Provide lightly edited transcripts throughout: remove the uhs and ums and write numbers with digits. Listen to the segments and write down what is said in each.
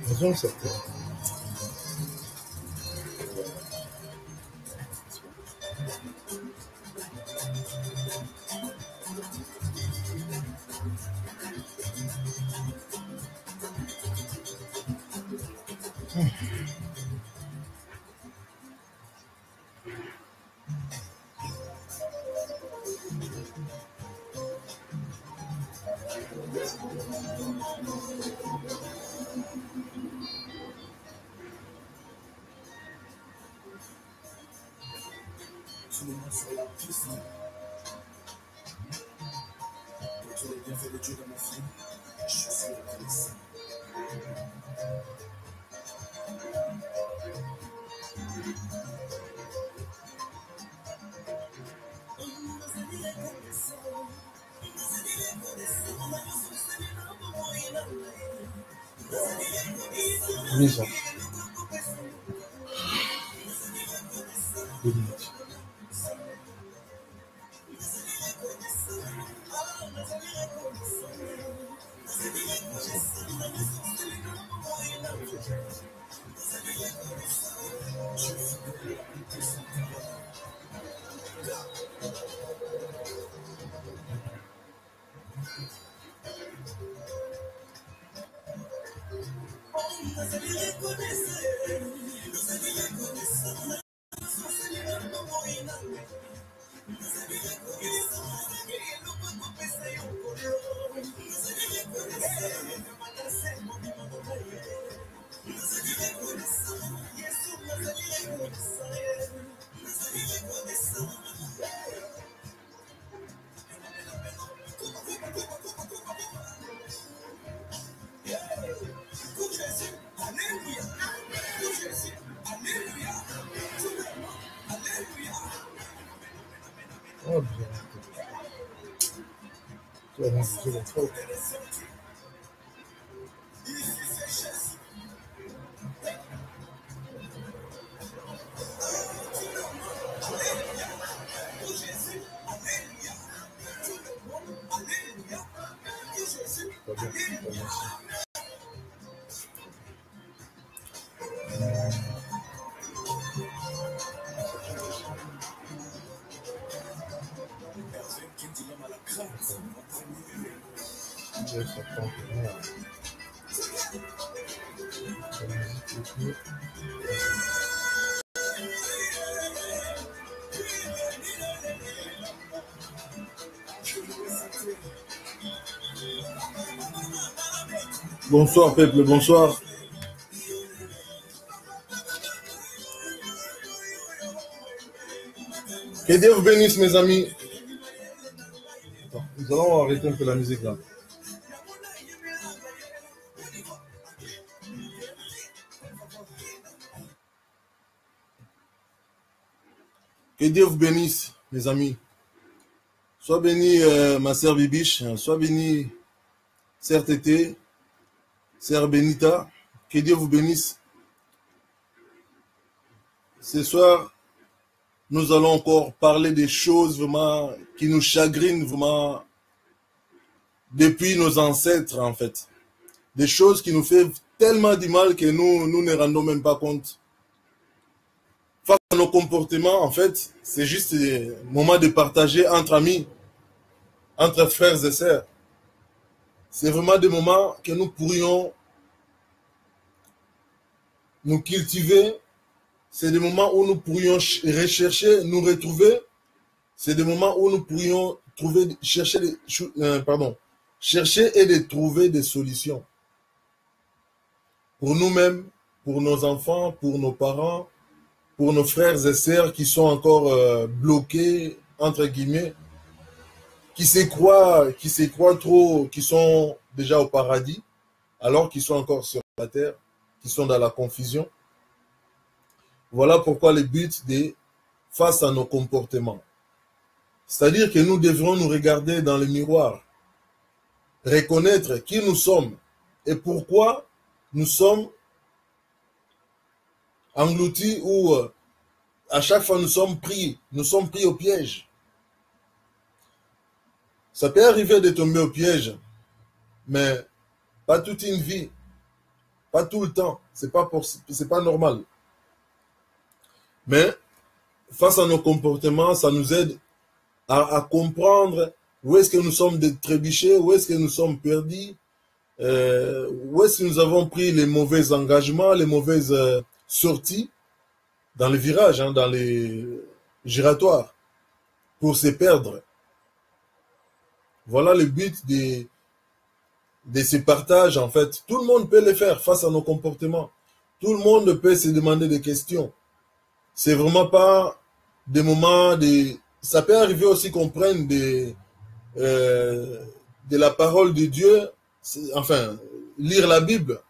Faisons certain. Mise en 2 minutes. Oh, bien. Tu vas manger la faute. Pas bien, pas bien. Je ça prend que moi. Bonsoir peuple, bonsoir. Que Dieu vous bénisse mes amis. Attends, nous allons arrêter un peu la musique là. Que Dieu vous bénisse mes amis. Sois béni ma sœur Bibiche, sois béni sœur Tété, sœur Benita. Que Dieu vous bénisse. Ce soir, nous allons encore parler des choses vraiment qui nous chagrinent vraiment depuis nos ancêtres en fait. Des choses qui nous font tellement du mal que nous ne rendons même pas compte. Face à nos comportements, en fait, c'est juste un moment de partager entre amis, entre frères et sœurs. C'est vraiment des moments que nous pourrions nous cultiver. C'est des moments où nous pourrions rechercher, nous retrouver. C'est des moments où nous pourrions trouver, chercher et de trouver des solutions. Pour nous-mêmes, pour nos enfants, pour nos parents, pour nos frères et sœurs qui sont encore bloqués, entre guillemets, qui se croient trop, qui sont déjà au paradis, alors qu'ils sont encore sur la terre, qui sont dans la confusion. Voilà pourquoi le but de face à nos comportements. C'est-à-dire que nous devrons nous regarder dans le miroir, reconnaître qui nous sommes et pourquoi nous sommes engloutis ou à chaque fois nous sommes pris au piège. Ça peut arriver de tomber au piège, mais pas toute une vie, pas tout le temps, c'est pas normal. Mais face à nos comportements, ça nous aide à comprendre où est-ce que nous sommes trébuchés, où est-ce que nous sommes perdus, où est-ce que nous avons pris les mauvais engagements, les mauvaises sorties dans les virages, dans les giratoires, pour se perdre. Voilà le but de ces partages, en fait. Tout le monde peut le faire face à nos comportements. Tout le monde peut se demander des questions. C'est vraiment pas des moments de... Ça peut arriver aussi qu'on prenne de la parole de Dieu, enfin, lire la Bible,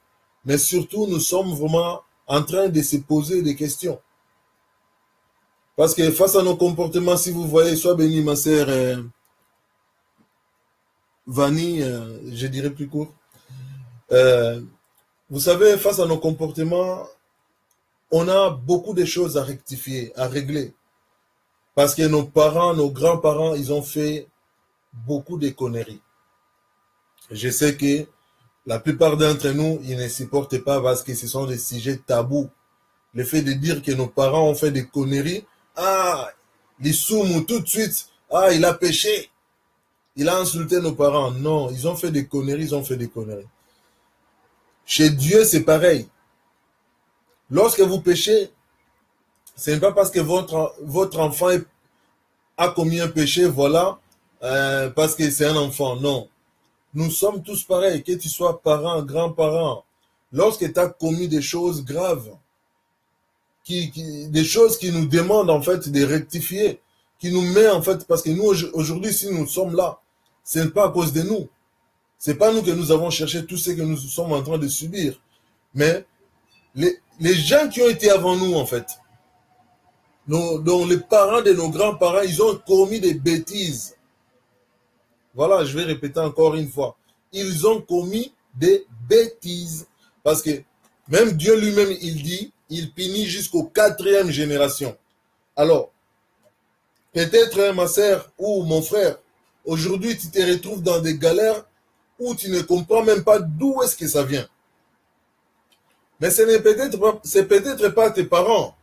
mais surtout nous sommes vraiment en train de se poser des questions. Parce que face à nos comportements, si vous voyez, sois béni ma sœur Vanny, je dirais plus court, vous savez, face à nos comportements, on a beaucoup de choses à rectifier, à régler. Parce que nos parents, nos grands-parents, ils ont fait beaucoup de conneries. Je sais que la plupart d'entre nous, ils ne supportent pas parce que ce sont des sujets tabous. Le fait de dire que nos parents ont fait des conneries, les soumous tout de suite, il a péché, il a insulté nos parents. Non, ils ont fait des conneries, Chez Dieu, c'est pareil. Lorsque vous péchez, ce n'est pas parce que votre enfant a commis un péché, voilà, parce que c'est un enfant. Non. Nous sommes tous pareils, que tu sois parent, grand-parent. Lorsque tu as commis des choses graves, des choses qui nous demandent en fait de rectifier, qui nous met en fait, parce que nous aujourd'hui, si nous sommes là, ce n'est pas à cause de nous. Ce n'est pas nous que nous avons cherché tout ce que nous sommes en train de subir. Mais les gens qui ont été avant nous, en fait, dont les parents de nos grands-parents, ils ont commis des bêtises. Voilà, je vais répéter encore une fois. Ils ont commis des bêtises. Parce que même Dieu lui-même, il dit, il punit jusqu'aux 4e génération. Alors, peut-être ma sœur ou mon frère, aujourd'hui tu te retrouves dans des galères où tu ne comprends même pas d'où est-ce que ça vient. Mais c'est peut-être pas tes parents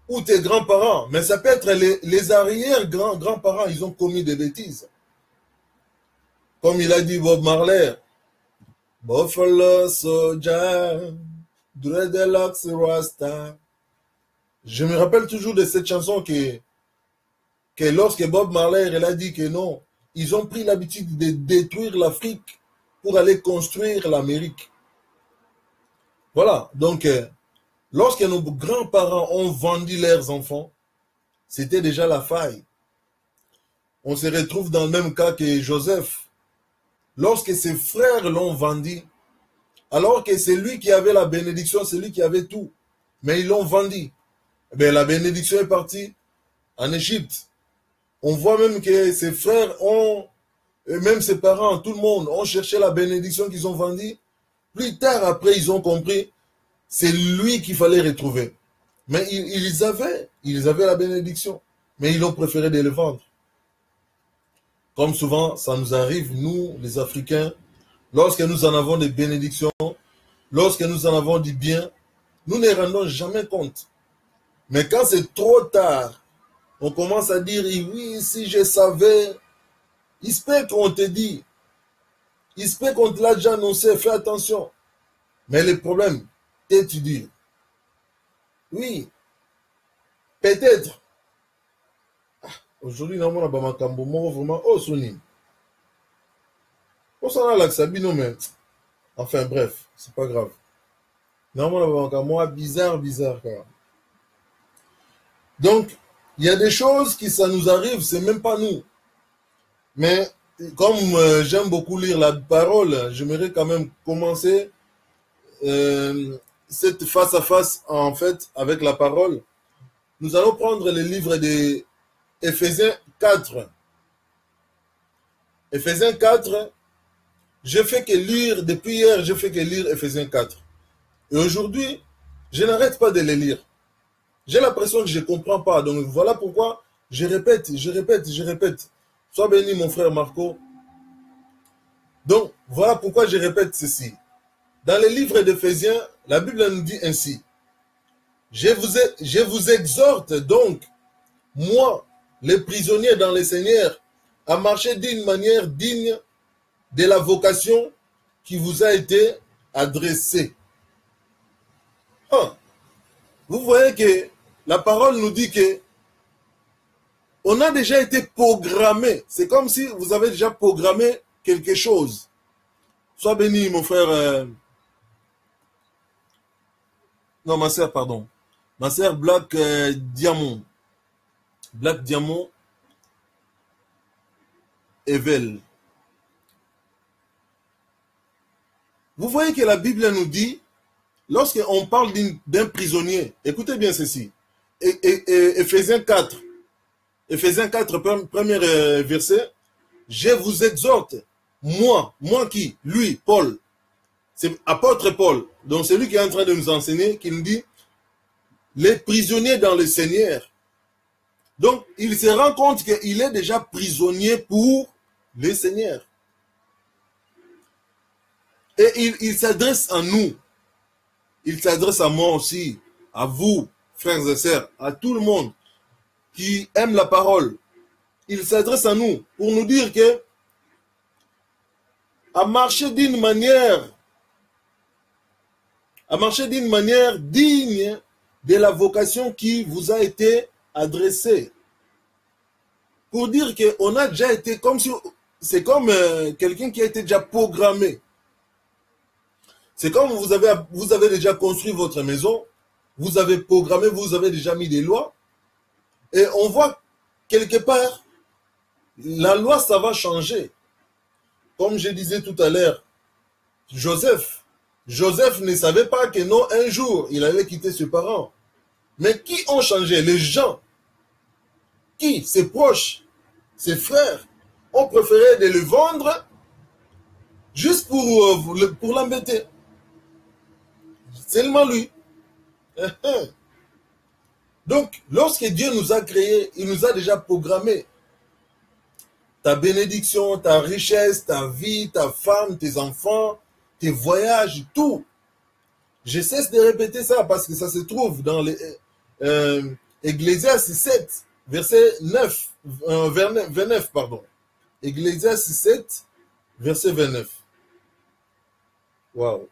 ou tes grands-parents, mais ça peut être les arrière-grands-parents, ils ont commis des bêtises. Comme il a dit Bob Marley, Buffalo Soldier, Dreadlocks Rasta. Je me rappelle toujours de cette chanson que lorsque Bob Marley il a dit que non, ils ont pris l'habitude de détruire l'Afrique pour aller construire l'Amérique. Voilà, donc lorsque nos grands-parents ont vendu leurs enfants, c'était déjà la faille. On se retrouve dans le même cas que Joseph. Lorsque ses frères l'ont vendu, alors que c'est lui qui avait la bénédiction, c'est lui qui avait tout, mais ils l'ont vendu. Eh la bénédiction est partie en Égypte. On voit même que ses frères et même ses parents, tout le monde, ont cherché la bénédiction qu'ils ont vendue. Plus tard, après, ils ont compris, c'est lui qu'il fallait retrouver. Mais ils avaient la bénédiction. Mais ils ont préféré de le vendre. Comme souvent, ça nous arrive, nous, les Africains, lorsque nous en avons des bénédictions, lorsque nous en avons du bien, nous ne rendons jamais compte. Mais quand c'est trop tard, on commence à dire, oui, si je savais, il se peut qu'on te dit, il se peut qu'on te l'a déjà annoncé, fais attention. Mais le problème, tu dis, oui, peut-être. Aujourd'hui, nous avons makambo moko vraiment oh soni. On s'en a là que ça bino mais enfin bref, c'est pas grave. Nous avons makambo bizarre quand même. Donc, il y a des choses qui ça nous arrive, c'est même pas nous. Mais comme j'aime beaucoup lire la parole, j'aimerais quand même commencer cette face à face en fait avec la parole. Nous allons prendre le livre de Éphésiens 4. Éphésiens 4, je fais que lire, depuis hier, je fais que lire Éphésiens 4. Et aujourd'hui, je n'arrête pas de les lire. J'ai l'impression que je ne comprends pas. Donc voilà pourquoi je répète. Sois béni mon frère Marco. Donc voilà pourquoi je répète ceci. Dans le livre d'Éphésiens, la Bible nous dit ainsi. Je vous exhorte donc, moi, les prisonniers dans le Seigneur, à marcher d'une manière digne de la vocation qui vous a été adressée. Vous voyez que la parole nous dit que on a déjà été programmé. C'est comme si vous avez déjà programmé quelque chose. Sois béni, mon frère. Non, ma sœur, pardon. Ma sœur Black Diamond. Black Diamond Evel. Vous voyez que la Bible nous dit, lorsqu'on parle d'un prisonnier, écoutez bien ceci. Éphésiens 4. Éphésiens 4, premier verset. Je vous exhorte, moi qui, lui, Paul, c'est apôtre Paul, donc c'est lui qui est en train de nous enseigner, qui nous dit, les prisonniers dans le Seigneur. Donc, il se rend compte qu'il est déjà prisonnier pour le Seigneur. Et il s'adresse à nous. Il s'adresse à moi aussi, à vous, frères et sœurs, à tout le monde qui aime la parole. Il s'adresse à nous pour nous dire que à marcher d'une manière digne de la vocation qui vous a été adressée. Pour dire qu'on a déjà été comme si c'est comme quelqu'un qui a été déjà programmé. C'est comme vous avez déjà construit votre maison, vous avez programmé, vous avez déjà mis des lois, et on voit quelque part, la loi, ça va changer. Comme je disais tout à l'heure, Joseph ne savait pas que non, un jour, il allait quitter ses parents. Mais qui ont changé? Les gens. Qui? Ses proches, ses frères, ont préféré de le vendre juste pour l'embêter. Seulement lui. Donc, lorsque Dieu nous a créés, il nous a déjà programmé ta bénédiction, ta richesse, ta vie, ta femme, tes enfants, tes voyages, tout. Je cesse de répéter ça parce que ça se trouve dans Ecclésiaste 7, verset 9, 29, pardon. Ecclésiaste 7, verset 29. Waouh.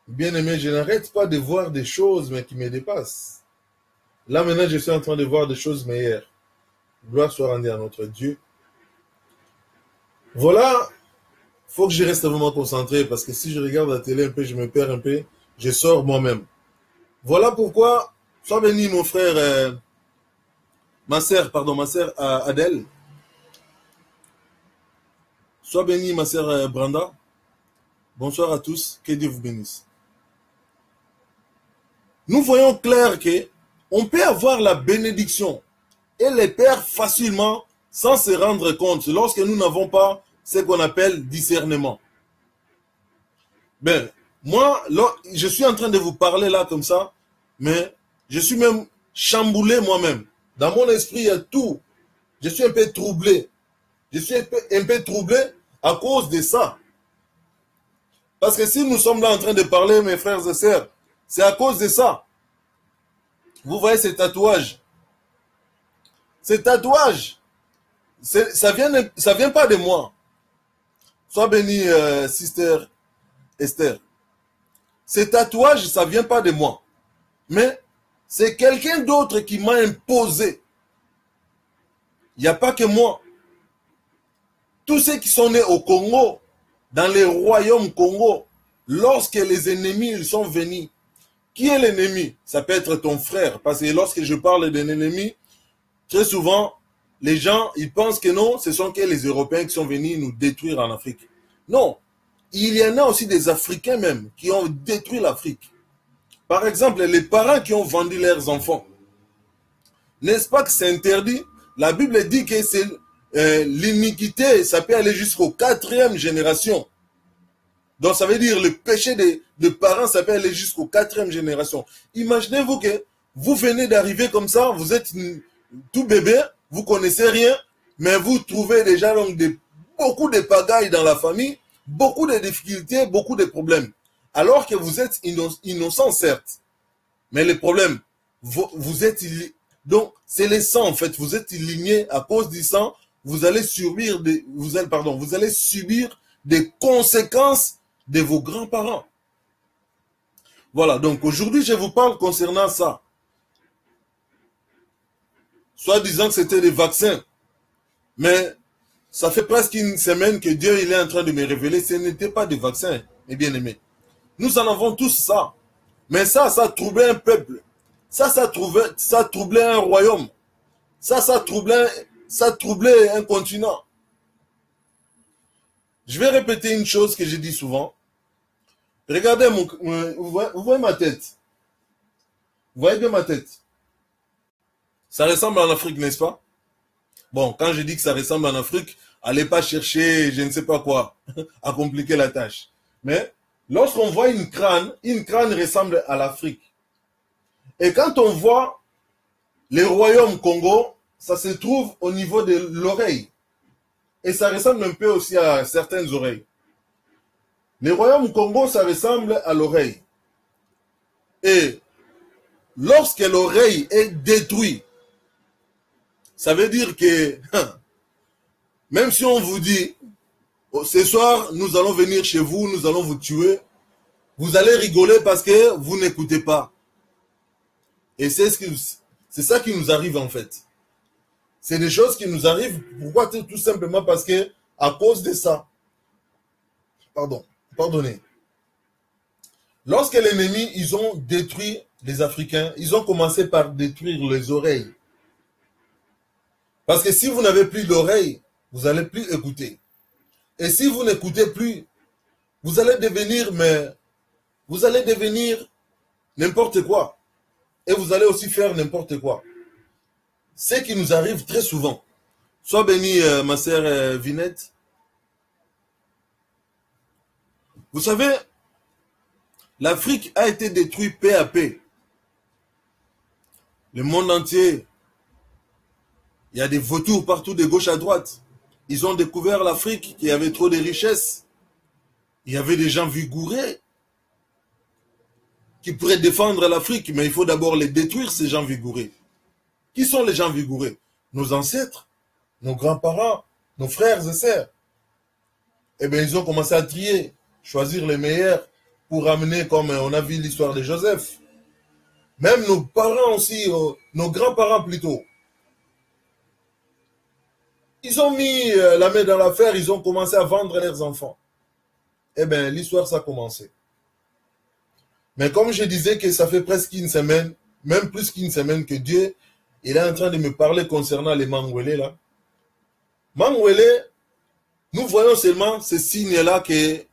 Bien-aimé, je n'arrête pas de voir des choses mais qui me dépassent. Là maintenant, je suis en train de voir des choses meilleures. Gloire soit rendue à notre Dieu. Voilà, il faut que je reste vraiment concentré parce que si je regarde la télé un peu, je me perds un peu, je sors moi-même. Voilà pourquoi, sois béni mon frère, ma sœur Adèle. Sois béni ma sœur Branda. Bonsoir à tous, que Dieu vous bénisse. Nous voyons clair que on peut avoir la bénédiction et les perdre facilement sans se rendre compte lorsque nous n'avons pas ce qu'on appelle discernement. Ben, moi, je suis en train de vous parler là comme ça. mais je suis même chamboulé moi-même. Dans mon esprit, il y a tout. Je suis un peu troublé. Je suis un peu troublé à cause de ça. Parce que si nous sommes là en train de parler, mes frères et sœurs, c'est à cause de ça. Vous voyez ces tatouages. Ces tatouages, ça vient pas de moi. Sois béni, Sister Esther. Ces tatouages, ça vient pas de moi. Mais c'est quelqu'un d'autre qui m'a imposé. Il n'y a pas que moi. Tous ceux qui sont nés au Congo, dans les royaumes Congo, lorsque les ennemis ils sont venus, qui est l'ennemi? Ça peut être ton frère, parce que lorsque je parle d'un ennemi, très souvent, les gens ils pensent que non, ce sont que les Européens qui sont venus nous détruire en Afrique. Non, il y en a aussi des Africains même qui ont détruit l'Afrique. Par exemple, les parents qui ont vendu leurs enfants. N'est-ce pas que c'est interdit? La Bible dit que c'est l'iniquité, ça peut aller jusqu'aux 4e génération. Donc ça veut dire le péché de parents, ça peut aller jusqu'aux 4e génération. Imaginez-vous que vous venez d'arriver comme ça, vous êtes tout bébé, vous connaissez rien, mais vous trouvez déjà donc beaucoup de pagailles dans la famille, beaucoup de difficultés, beaucoup de problèmes. Alors que vous êtes innocent certes, mais le problème, vous êtes... Donc c'est le sang en fait, vous êtes ligné à cause du sang, vous allez subir vous allez subir des conséquences de vos grands-parents. Voilà, donc aujourd'hui je vous parle concernant ça. Soit disant que c'était des vaccins, mais ça fait presque une semaine que Dieu il est en train de me révéler, ce n'était pas des vaccins, mes bien-aimés. Nous en avons tous ça, mais ça troublait un peuple, ça troublait un royaume, ça troublait un continent. Je vais répéter une chose que je dis souvent. Regardez, vous voyez ma tête. Vous voyez bien ma tête. Ça ressemble en Afrique, n'est-ce pas? Bon, quand je dis que ça ressemble en Afrique, allez pas chercher, je ne sais pas quoi, à compliquer la tâche. Mais lorsqu'on voit une crâne ressemble à l'Afrique. Et quand on voit les royaumes Congo, ça se trouve au niveau de l'oreille. Et ça ressemble un peu aussi à certaines oreilles. Les royaumes Congo, ça ressemble à l'oreille. Et lorsque l'oreille est détruite, ça veut dire que, même si on vous dit, ce soir, nous allons venir chez vous, nous allons vous tuer, vous allez rigoler parce que vous n'écoutez pas. Et c'est ça qui nous arrive en fait. C'est des choses qui nous arrivent. Pourquoi? Tout simplement parce que, à cause de ça, pardonnez. Lorsque l'ennemi, ils ont détruit les Africains, ils ont commencé par détruire les oreilles. Parce que si vous n'avez plus d'oreilles, vous n'allez plus écouter. Et si vous n'écoutez plus, vous allez devenir n'importe quoi. Et vous allez aussi faire n'importe quoi. Ce qui nous arrive très souvent. Sois bénie, ma sœur Vinette. Vous savez, l'Afrique a été détruite peu à peu. Le monde entier, il y a des vautours partout de gauche à droite. Ils ont découvert l'Afrique, qu'il y avait trop de richesses. Il y avait des gens vigoureux qui pourraient défendre l'Afrique, mais il faut d'abord les détruire, ces gens vigoureux. Qui sont les gens vigoureux? Nos ancêtres, nos grands-parents, nos frères et sœurs. Eh bien, ils ont commencé à trier, choisir les meilleurs pour ramener, comme on a vu l'histoire de Joseph. Même nos parents aussi, nos grands-parents plutôt. Ils ont mis la main dans l'affaire, ils ont commencé à vendre leurs enfants. Eh bien, l'histoire, ça a commencé. Mais comme je disais que ça fait presque une semaine, même plus qu'une semaine que Dieu, il est en train de me parler concernant les Mangwele là. Mangwele, nous voyons seulement ce signe-là que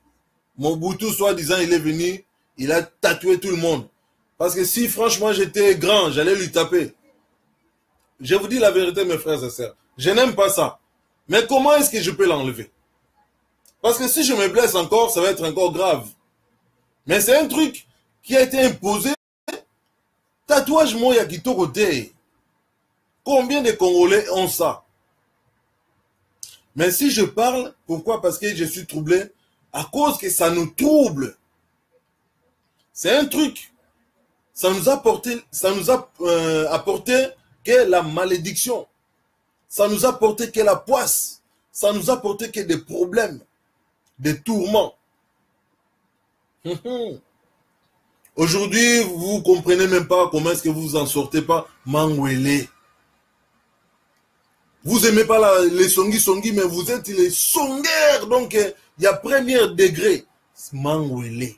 Mobutu, soi-disant, il est venu, il a tatoué tout le monde. Parce que si franchement j'étais grand, j'allais lui taper. Je vous dis la vérité, mes frères et sœurs. Je n'aime pas ça. Mais comment est-ce que je peux l'enlever? Parce que si je me blesse encore, ça va être encore grave. Mais c'est un truc qui a été imposé Tatouage moya kitoko te. Combien de Congolais ont ça? Mais si je parle, pourquoi? Parce que je suis troublé à cause que ça nous trouble. C'est un truc. Ça nous a apporté que la malédiction. Ça nous a apporté que la poisse. Ça nous a apporté que des problèmes, des tourments. Aujourd'hui, vous ne comprenez même pas comment est-ce que vous en sortez pas. Mangwele. Vous n'aimez pas les songi, mais vous êtes les songers. Donc, il y a premier degré. Mangwele.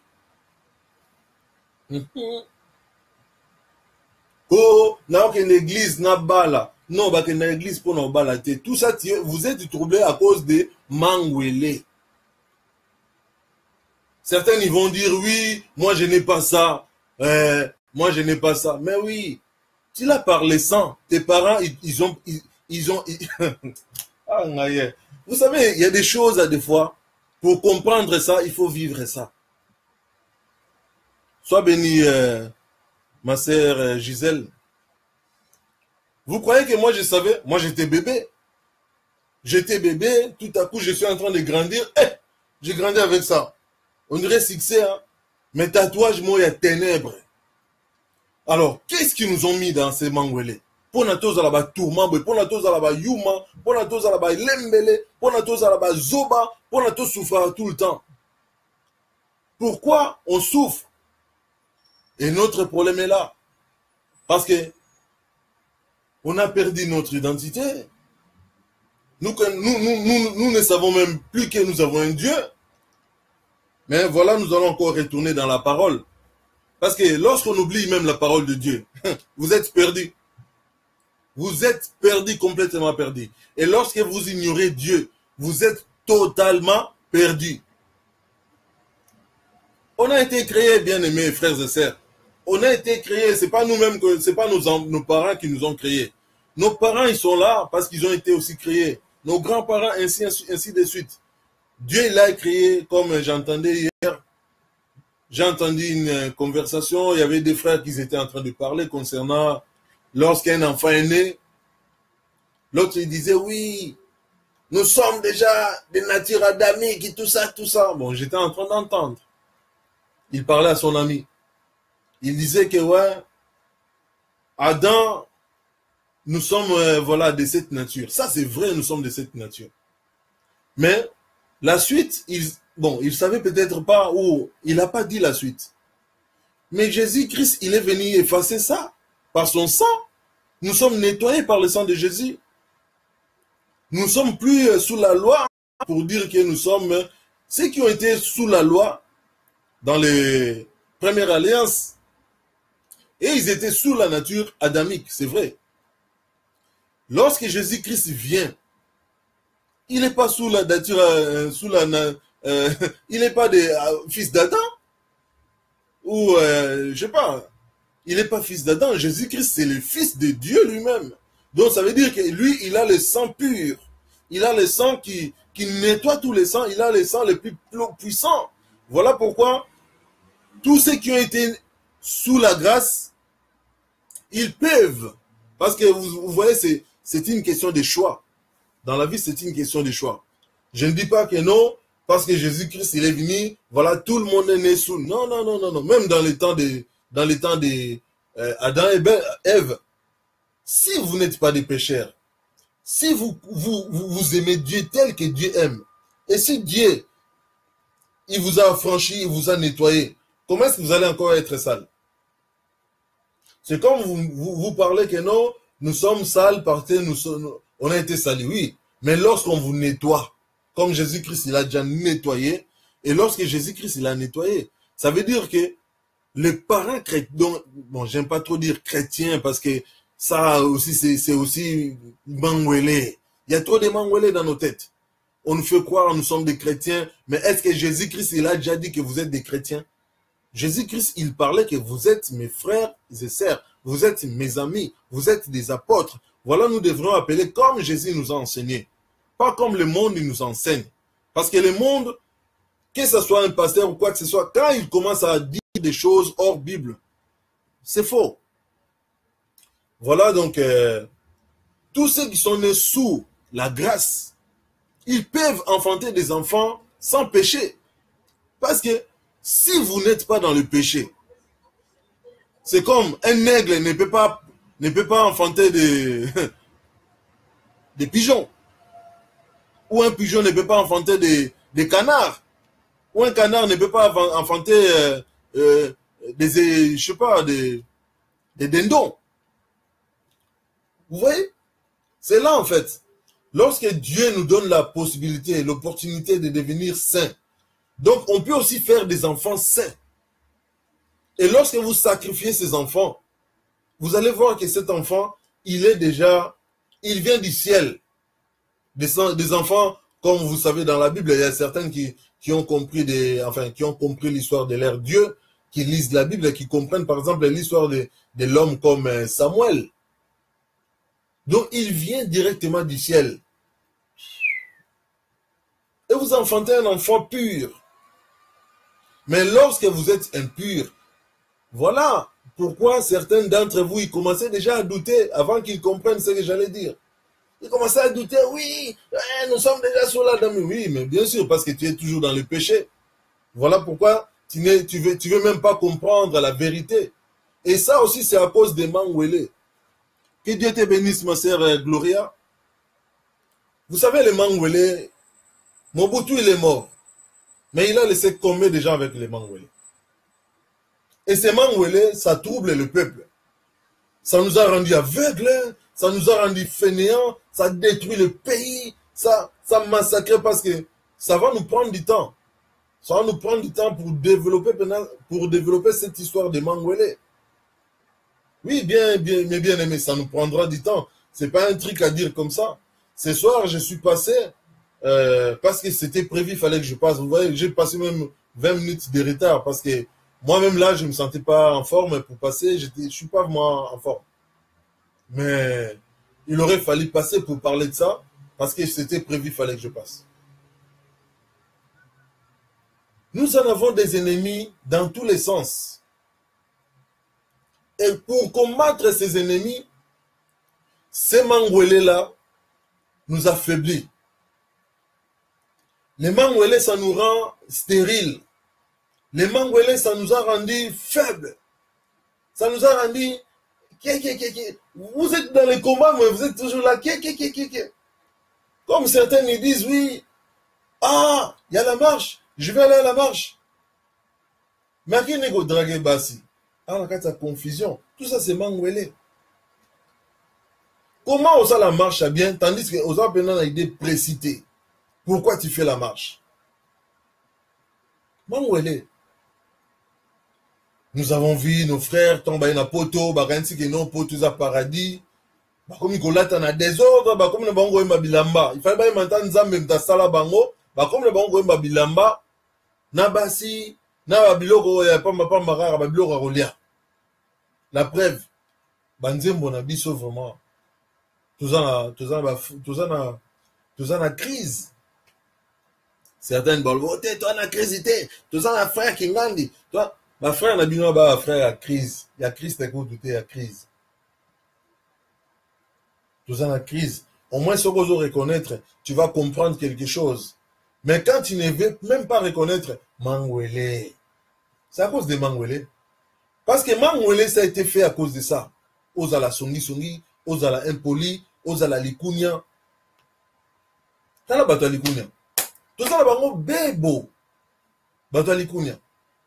Oh, n'a aucune église, n'a bala. Non, bah, qu'il y a une église pour nous balater. Tout ça, vous êtes troublés à cause de Mangwele. Certains, ils vont dire, oui, moi, je n'ai pas ça. Moi, je n'ai pas ça. Mais oui, tu l'as parlé sans. Tes parents, ils ont ah, vous savez, il y a des choses, des fois, pour comprendre ça, il faut vivre ça. Sois béni, ma sœur Gisèle. Vous croyez que moi je savais? Moi j'étais bébé. J'étais bébé, tout à coup je suis en train de grandir. J'ai grandi avec ça. On dirait succès, hein? Mais tatouage, moi, il y a ténèbres. Alors, qu'est-ce qu'ils nous ont mis dans ces mangwele? Pour nous tous à la tourment, pour nous tous à la yuma, pour nous tous à la lembele, pour nous tous à la zoba, pour nous tous souffrir tout le temps. Pourquoi on souffre? Et notre problème est là. Parce que on a perdu notre identité. Nous ne savons même plus que nous avons un Dieu. Mais voilà, nous allons encore retourner dans la parole. Parce que lorsqu'on oublie même la parole de Dieu, vous êtes perdu. Vous êtes perdu, complètement perdu. Et lorsque vous ignorez Dieu, vous êtes totalement perdu. On a été créés, bien-aimés frères et sœurs. On a été créés, c'est pas nous-mêmes, c'est pas nos parents qui nous ont créés. Nos parents, ils sont là parce qu'ils ont été aussi créés. Nos grands-parents, ainsi de suite. Dieu l'a créé, comme j'entendais hier. J'ai entendu une conversation, il y avait des frères qui étaient en train de parler concernant lorsqu'un enfant est né. L'autre, il disait, oui, nous sommes déjà des natures adamiques, tout ça, tout ça. Bon, j'étais en train d'entendre. Il parlait à son ami. Il disait que, ouais, Adam, nous sommes, voilà, de cette nature. Ça, c'est vrai, nous sommes de cette nature. Mais, la suite, il savait peut-être pas, ou il n'a pas dit la suite. Mais Jésus-Christ, il est venu effacer ça par son sang. Nous sommes nettoyés par le sang de Jésus. Nous ne sommes plus sous la loi pour dire que nous sommes ceux qui ont été sous la loi dans les premières alliances. Et ils étaient sous la nature adamique, c'est vrai. Lorsque Jésus-Christ vient, il n'est pas sous la nature, il n'est pas des fils d'Adam. Ou, je sais pas, il n'est pas fils d'Adam. Jésus-Christ, c'est le fils de Dieu lui-même. Donc, ça veut dire que lui, il a le sang pur. Il a le sang qui nettoie tous les sangs. Il a le sang le plus puissant. Voilà pourquoi tous ceux qui ont été sous la grâce, ils peuvent. Parce que vous voyez, c'est une question de choix. Dans la vie, c'est une question de choix. Je ne dis pas que non, parce que Jésus-Christ, il est venu, voilà, tout le monde est né sous. Non, non, non, non, non. Même dans les temps de Adam et Ève, si vous n'êtes pas des pécheurs, si vous aimez Dieu tel que Dieu aime, et si Dieu, il vous a affranchi, il vous a nettoyé, comment est-ce que vous allez encore être sale? C'est comme vous parlez que non, nous sommes sales parce que on a été salis, oui. Mais lorsqu'on vous nettoie, comme Jésus-Christ, il a déjà nettoyé, et lorsque Jésus-Christ, il a nettoyé, ça veut dire que les parents chrétiens, bon, j'aime pas trop dire chrétiens parce que ça aussi, c'est aussi mangwele. Il y a trop de mangwele dans nos têtes. On nous fait croire, nous sommes des chrétiens, mais est-ce que Jésus-Christ, il a déjà dit que vous êtes des chrétiens? Jésus-Christ, il parlait que vous êtes mes frères et sœurs, vous êtes mes amis, vous êtes des apôtres. Voilà, nous devrions appeler comme Jésus nous a enseigné. Pas comme le monde nous enseigne. Parce que le monde, que ce soit un pasteur ou quoi que ce soit, quand il commence à dire des choses hors Bible, c'est faux. Voilà donc, tous ceux qui sont nés sous la grâce, ils peuvent enfanter des enfants sans péché. Parce que si vous n'êtes pas dans le péché, c'est comme un aigle ne peut pas enfanter des pigeons. Ou un pigeon ne peut pas enfanter des canards. Ou un canard ne peut pas enfanter je sais pas, des dindons. Vous voyez? C'est là en fait. Lorsque Dieu nous donne la possibilité, l'opportunité de devenir saints, donc on peut aussi faire des enfants saints. Et lorsque vous sacrifiez ces enfants, vous allez voir que cet enfant, il vient du ciel. Des enfants, comme vous savez dans la Bible, il y a certains qui ont compris l'histoire de leur Dieu, qui lisent la Bible et qui comprennent par exemple l'histoire de l'homme comme Samuel. Donc il vient directement du ciel. Et vous enfantez un enfant pur. Mais lorsque vous êtes impur, voilà pourquoi certains d'entre vous, ils commençaient déjà à douter avant qu'ils comprennent ce que j'allais dire. Ils commençaient à douter, oui, nous sommes déjà sur la dame. Oui, mais bien sûr, parce que tu es toujours dans le péché. Voilà pourquoi tu veux même pas comprendre la vérité. Et ça aussi, c'est à cause des Mangwele. Que Dieu te bénisse, ma sœur Gloria. Vous savez, les Mangwele, Mobutu, il est mort. Mais il a laissé combien de gens avec les Mangwele. Et ces Mangwele, ça trouble le peuple. Ça nous a rendus aveugles, ça nous a rendus fainéants, ça détruit le pays, ça massacre parce que ça va nous prendre du temps. Ça va nous prendre du temps pour développer cette histoire de Mangwele. Oui, bien aimé, ça nous prendra du temps. C'est pas un truc à dire comme ça. Ce soir, je suis passé, parce que c'était prévu, il fallait que je passe. Vous voyez, j'ai passé même 20 minutes de retard parce que moi-même là, je ne me sentais pas en forme pour passer. Je ne suis pas vraiment en forme. Mais il aurait fallu passer pour parler de ça parce que c'était prévu, il fallait que je passe. Nous en avons des ennemis dans tous les sens. Et pour combattre ces ennemis, ces Mangwele-là nous affaiblit. Les Mangwele, ça nous rend stériles. Les Mangwele, ça nous a rendus faibles. Ça nous a rendus... Vous êtes dans les combats, mais vous êtes toujours là. Comme certains me disent, oui, ah, il y a la marche, je vais aller à la marche. Mais à qui n'est-ce que draguer Bassi? Ah, on a la confusion. Tout ça, c'est Mangwele. Comment on sait la marche à bien, tandis que on a une idée précitée. Pourquoi tu fais la marche? Mangwele. Nous avons vu nos frères tomber dans la poto, bakansi que nos potos à paradis. Comme ils ont un désordre, comme les bango et mabilamba. Il fallait pas maintenant nzambe mtasala bango, comme les bango et mabilamba. Nabasi, nababiloko ya pamba pamba rara, babiloko rolia. La preuve, banzembo na biso vraiment. Tous en a crise. Certaines bolvo, toi na crise, tous en a frère qui ngandi, toi. Ma frère n'a bien pas frère à crise. Il y a crise, t'as quoi douter à crise. Tout ça, la crise. Au moins, si on veut reconnaître, tu vas comprendre quelque chose. Mais quand tu ne veux même pas reconnaître Mangwele, c'est à cause de Mangwele. Parce que Mangwele, ça a été fait à cause de ça. Aux à la songi, aux à la impoli, aux à la likunya. T'as la bateau à likunya. Tout ça, la bango bebo. Bateau à likunya.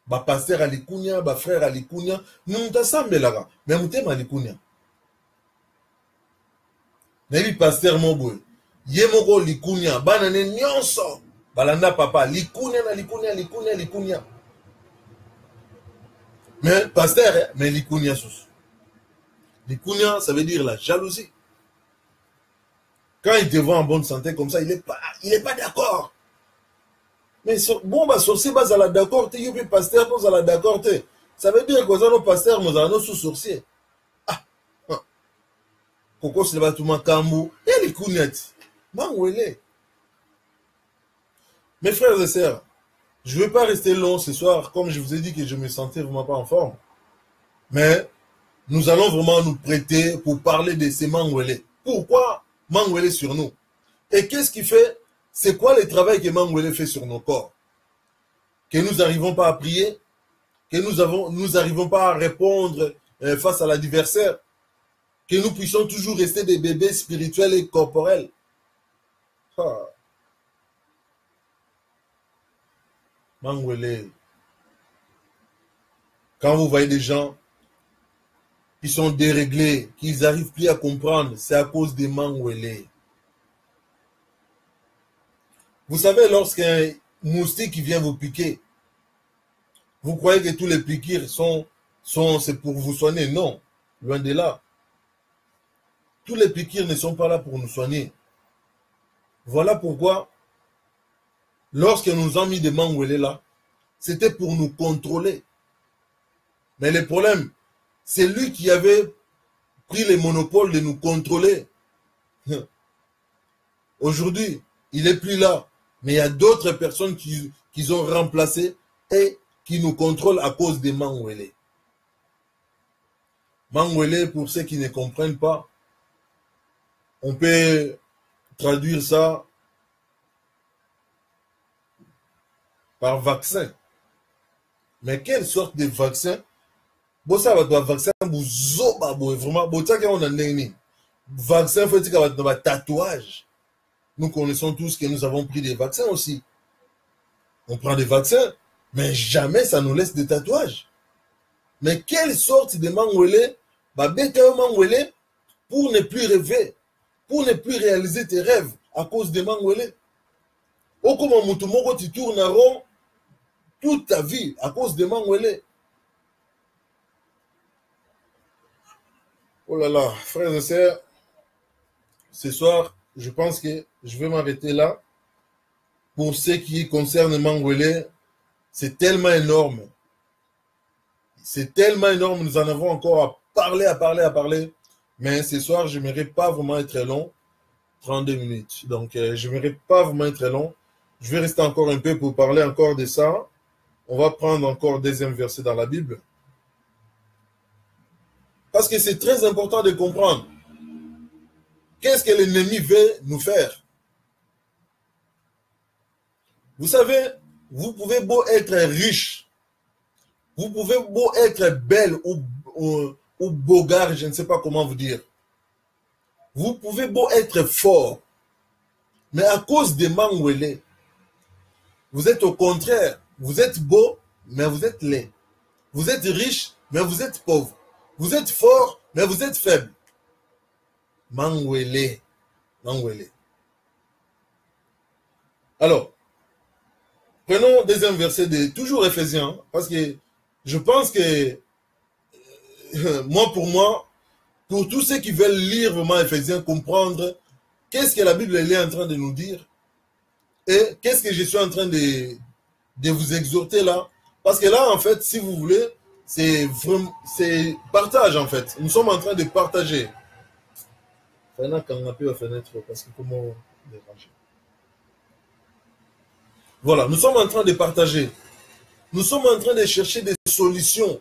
Ba pasteur à likunya, ba frère à likunya, nous t'assemblons là, mais nous t'aimons à likunya. Nebi pasteur mobo, yemoko likunya, banane nyonso, balanda papa, likunya na likunya. Mais pasteur, mais likunya sous. Likunya, ça veut dire la jalousie. Quand il te voit en bonne santé comme ça, il est pas d'accord. Mais bon, bah, sorcier, bah, ça l'a d'accord, tu es pasteur, ça l'a d'accord, ça veut dire que nos pasteurs, nous avons sous sorcier. Ah, Coco, c'est le bâtiment Kambu, et les counettes. Mangwele. Mes frères et sœurs, je ne vais pas rester long ce soir, comme je vous ai dit que je me sentais vraiment pas en forme. Mais, nous allons vraiment nous prêter pour parler de ces Mangwele. Pourquoi Mangwele sur nous? Et qu'est-ce qui fait? C'est quoi le travail que Mangwele fait sur nos corps? Que nous n'arrivons pas à prier, que nous n'arrivons pas à répondre face à l'adversaire, que nous puissions toujours rester des bébés spirituels et corporels. Ah. Mangwele. Quand vous voyez des gens qui sont déréglés, qu'ils n'arrivent plus à comprendre, c'est à cause des Mangwele. Vous savez, lorsqu'un moustique vient vous piquer, vous croyez que tous les piqûres c'est pour vous soigner? Non, loin de là. Tous les piqûres ne sont pas là pour nous soigner. Voilà pourquoi, lorsque nous avons mis des Mangwele là, c'était pour nous contrôler. Mais le problème, c'est lui qui avait pris le monopole de nous contrôler. Aujourd'hui, il n'est plus là. Mais il y a d'autres personnes qui ont remplacé et qui nous contrôlent à cause des Mangwele. Mangwele, pour ceux qui ne comprennent pas, on peut traduire ça par vaccin. Mais quelle sorte de vaccin? Bon, ça va être un vaccin vraiment. Bon, ça on a un vaccin, faut dire qu'il y a un tatouage. Nous connaissons tous que nous avons pris des vaccins aussi. On prend des vaccins, mais jamais ça nous laisse des tatouages. Mais quelle sorte de Mangwele? Bah, bête un Mangwele pour ne plus rêver, pour ne plus réaliser tes rêves à cause des Mangwele. Oh, comment Moutoumoko, tu tournes en rond toute ta vie à cause des Mangwele. Oh là là, frères et sœurs, ce soir, je pense que je vais m'arrêter là. Pour ce qui concerne Mangwele, c'est tellement énorme. C'est tellement énorme, nous en avons encore à parler. Mais ce soir, je n'aimerais pas vraiment être long. 32 minutes. Donc, je n'aimerais pas vraiment être long. Je vais rester encore un peu pour parler encore de ça. On va prendre encore deuxième verset dans la Bible. Parce que c'est très important de comprendre. Qu'est-ce que l'ennemi veut nous faire? Vous savez, vous pouvez beau être riche, vous pouvez beau être belle ou bogard, je ne sais pas comment vous dire. Vous pouvez beau être fort, mais à cause des Mangwele, vous êtes au contraire. Vous êtes beau, mais vous êtes laid. Vous êtes riche, mais vous êtes pauvre. Vous êtes fort, mais vous êtes faible. Mangwele. Mangwele. Alors, prenons deuxième verset de toujours Éphésiens, parce que je pense que pour tous ceux qui veulent lire vraiment Éphésiens, comprendre qu'est-ce que la Bible est en train de nous dire et qu'est-ce que je suis en train de vous exhorter là. Parce que là, en fait, si vous voulez, c'est partage en fait. Nous sommes en train de partager. Voilà, nous sommes en train de partager. Nous sommes en train de chercher des solutions.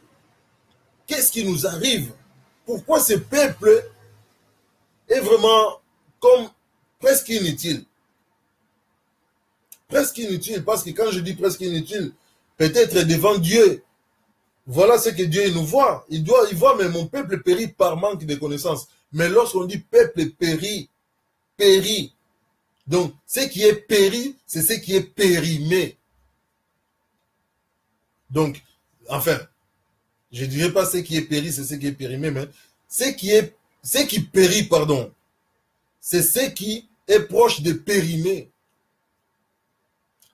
Qu'est-ce qui nous arrive? Pourquoi ce peuple est vraiment comme presque inutile? Presque inutile, parce que quand je dis presque inutile, peut-être devant Dieu, voilà ce que Dieu nous voit. Il voit, mais mon peuple périt par manque de connaissances. Mais lorsqu'on dit peuple périt, donc ce qui est péri, c'est ce qui est périmé. Donc, enfin, je ne dirais pas ce qui est péri, c'est ce qui est périmé, mais ce qui périt, pardon, c'est ce qui est proche de périmé.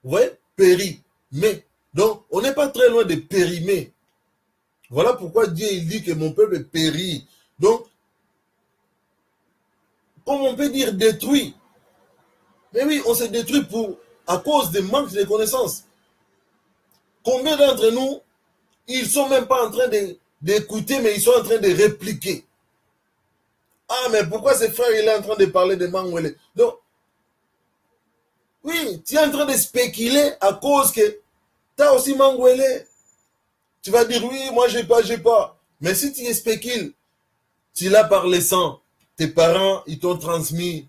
Vous voyez? Périmé. Donc, on n'est pas très loin de périmé. Voilà pourquoi Dieu il dit que mon peuple périt. Donc, comme on peut dire détruit. Mais oui, on s'est détruit à cause des manques de connaissances. Combien d'entre nous, ils ne sont même pas en train d'écouter, mais ils sont en train de répliquer. Ah, mais pourquoi ce frère il est en train de parler de Mangwele? Donc, oui, tu es en train de spéculer à cause que tu as aussi Mangwele. Tu vas dire, oui, moi j'ai pas. Mais si tu spécules, Tu l'as par les sangs. Tes parents, ils t'ont transmis.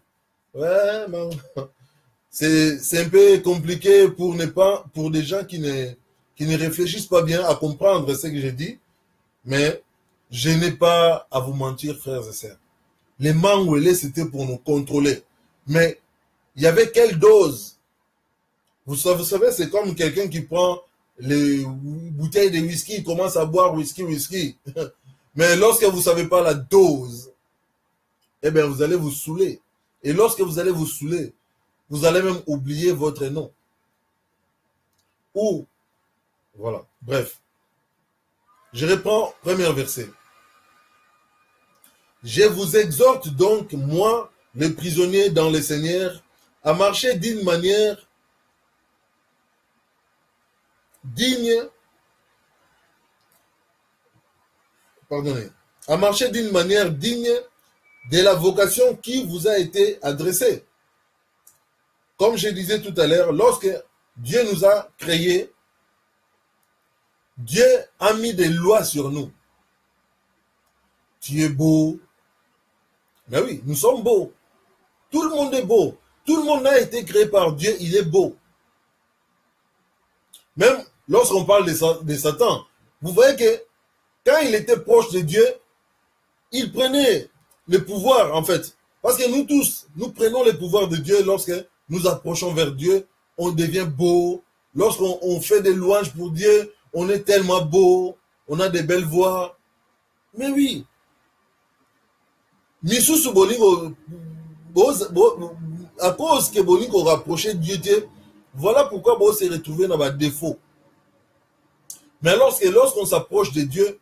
Ouais, non. C'est un peu compliqué pour des gens qui ne réfléchissent pas bien à comprendre ce que j'ai dit. Mais je n'ai pas à vous mentir, frères et sœurs. Les mangouélés, c'était pour nous contrôler. Mais il y avait quelle dose? Vous savez, c'est comme quelqu'un qui prend les bouteilles de whisky, il commence à boire whisky. Mais lorsque vous ne savez pas la dose, eh bien, vous allez vous saouler. Et lorsque vous allez vous saouler, vous allez même oublier votre nom. Ou, voilà, bref. Je reprends premier verset. Je vous exhorte donc, moi, le prisonnier dans le Seigneur, à marcher d'une manière digne, à marcher d'une manière digne de la vocation qui vous a été adressée. Comme je disais tout à l'heure, lorsque Dieu nous a créés, Dieu a mis des lois sur nous. Tu es beau. Mais oui, nous sommes beaux. Tout le monde est beau. Tout le monde a été créé par Dieu, il est beau. Même lorsqu'on parle de Satan, vous voyez que quand il était proche de Dieu, il prenait le pouvoir en fait. Parce que nous tous, nous prenons le pouvoir de Dieu lorsque nous approchons vers Dieu, on devient beau. Lorsqu'on fait des louanges pour Dieu, on est tellement beau, on a des belles voix. Mais oui. Misusu bolingo, à cause que bolingo rapprochait Dieu, voilà pourquoi on s'est retrouvé dans des défauts. Mais lorsqu'on s'approche de Dieu,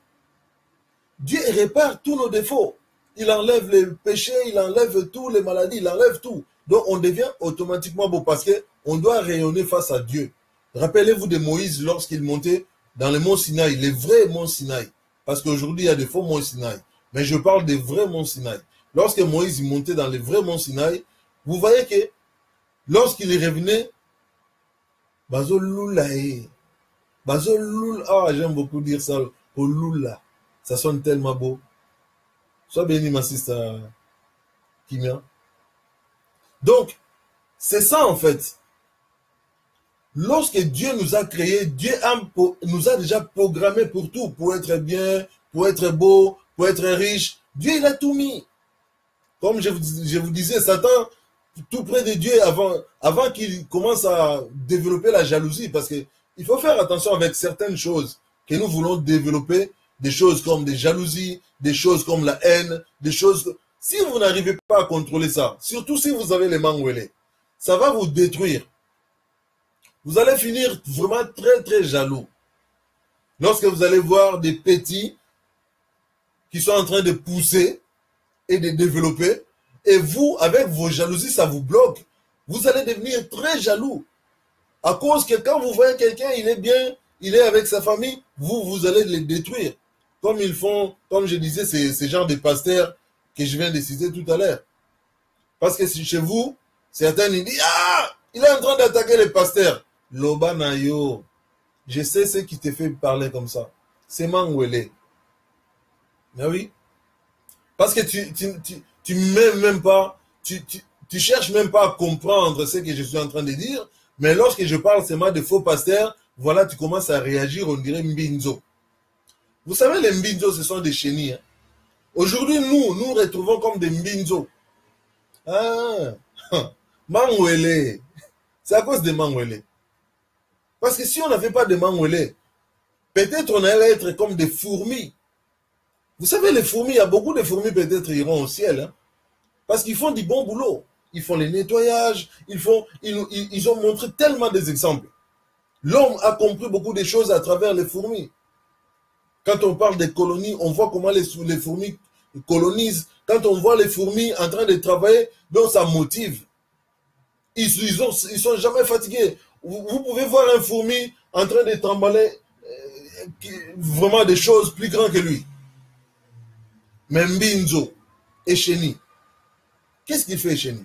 Dieu répare tous nos défauts. Il enlève les péchés, il enlève toutes les maladies, il enlève tout. Donc on devient automatiquement beau parce qu'on doit rayonner face à Dieu. Rappelez-vous de Moïse lorsqu'il montait dans le mont Sinaï, les vrais monts Sinaï. Parce qu'aujourd'hui il y a des faux monts Sinaï. Mais je parle des vrais monts Sinaï. Lorsque Moïse montait dans les vrais monts Sinaï, vous voyez que lorsqu'il revenait, Bazoloulae. Ah, j'aime beaucoup dire ça. Olula. Ça sonne tellement beau. Sois béni, ma sister Kimia. Donc, c'est ça en fait. Lorsque Dieu nous a créés, Dieu nous a déjà programmé pour tout. Pour être bien, pour être beau, pour être riche. Dieu, il a tout mis. Comme je vous disais, Satan, tout près de Dieu, avant qu'il commence à développer la jalousie, parce que il faut faire attention avec certaines choses que nous voulons développer, des choses comme des jalousies, des choses comme la haine, des choses... Si vous n'arrivez pas à contrôler ça, surtout si vous avez les mangouélés, ça va vous détruire. Vous allez finir vraiment très très jaloux. Lorsque vous allez voir des petits qui sont en train de pousser et de développer, et vous, avec vos jalousies, ça vous bloque. Vous allez devenir très jaloux. À cause que quand vous voyez quelqu'un, il est bien, il est avec sa famille, vous allez les détruire. Comme ils font, comme je disais, ces genres de pasteurs que je viens de citer tout à l'heure. Parce que si chez vous, certains ils disent, ah, il est en train d'attaquer les pasteurs. Loba Nayo, je sais ce qui te fait parler comme ça. C'est Mangwele. Mais oui. Parce que tu mets même pas, tu cherches même pas à comprendre ce que je suis en train de dire. Mais lorsque je parle seulement de faux pasteurs, voilà, tu commences à réagir, on dirait Mbinzo. Vous savez, les Mbinzo, ce sont des chenilles. Hein. Aujourd'hui, nous retrouvons comme des Mbinzo. Ah, Mangwele. C'est à cause de Mangwele. Parce que si on n'avait pas de Mangwele, peut-être on allait être comme des fourmis. Vous savez, les fourmis, il y a beaucoup de fourmis peut-être iront au ciel. Hein, parce qu'ils font du bon boulot. Ils font les nettoyages, ils ont montré tellement des exemples. L'homme a compris beaucoup de choses à travers les fourmis. Quand on parle des colonies, on voit comment les fourmis colonisent. Quand on voit les fourmis en train de travailler, donc ça motive. Ils sont jamais fatigués. Vous pouvez voir un fourmi en train de trimballer vraiment des choses plus grandes que lui. Mais Mbinzo et Chéni, qu'est-ce qu'il fait Chéni?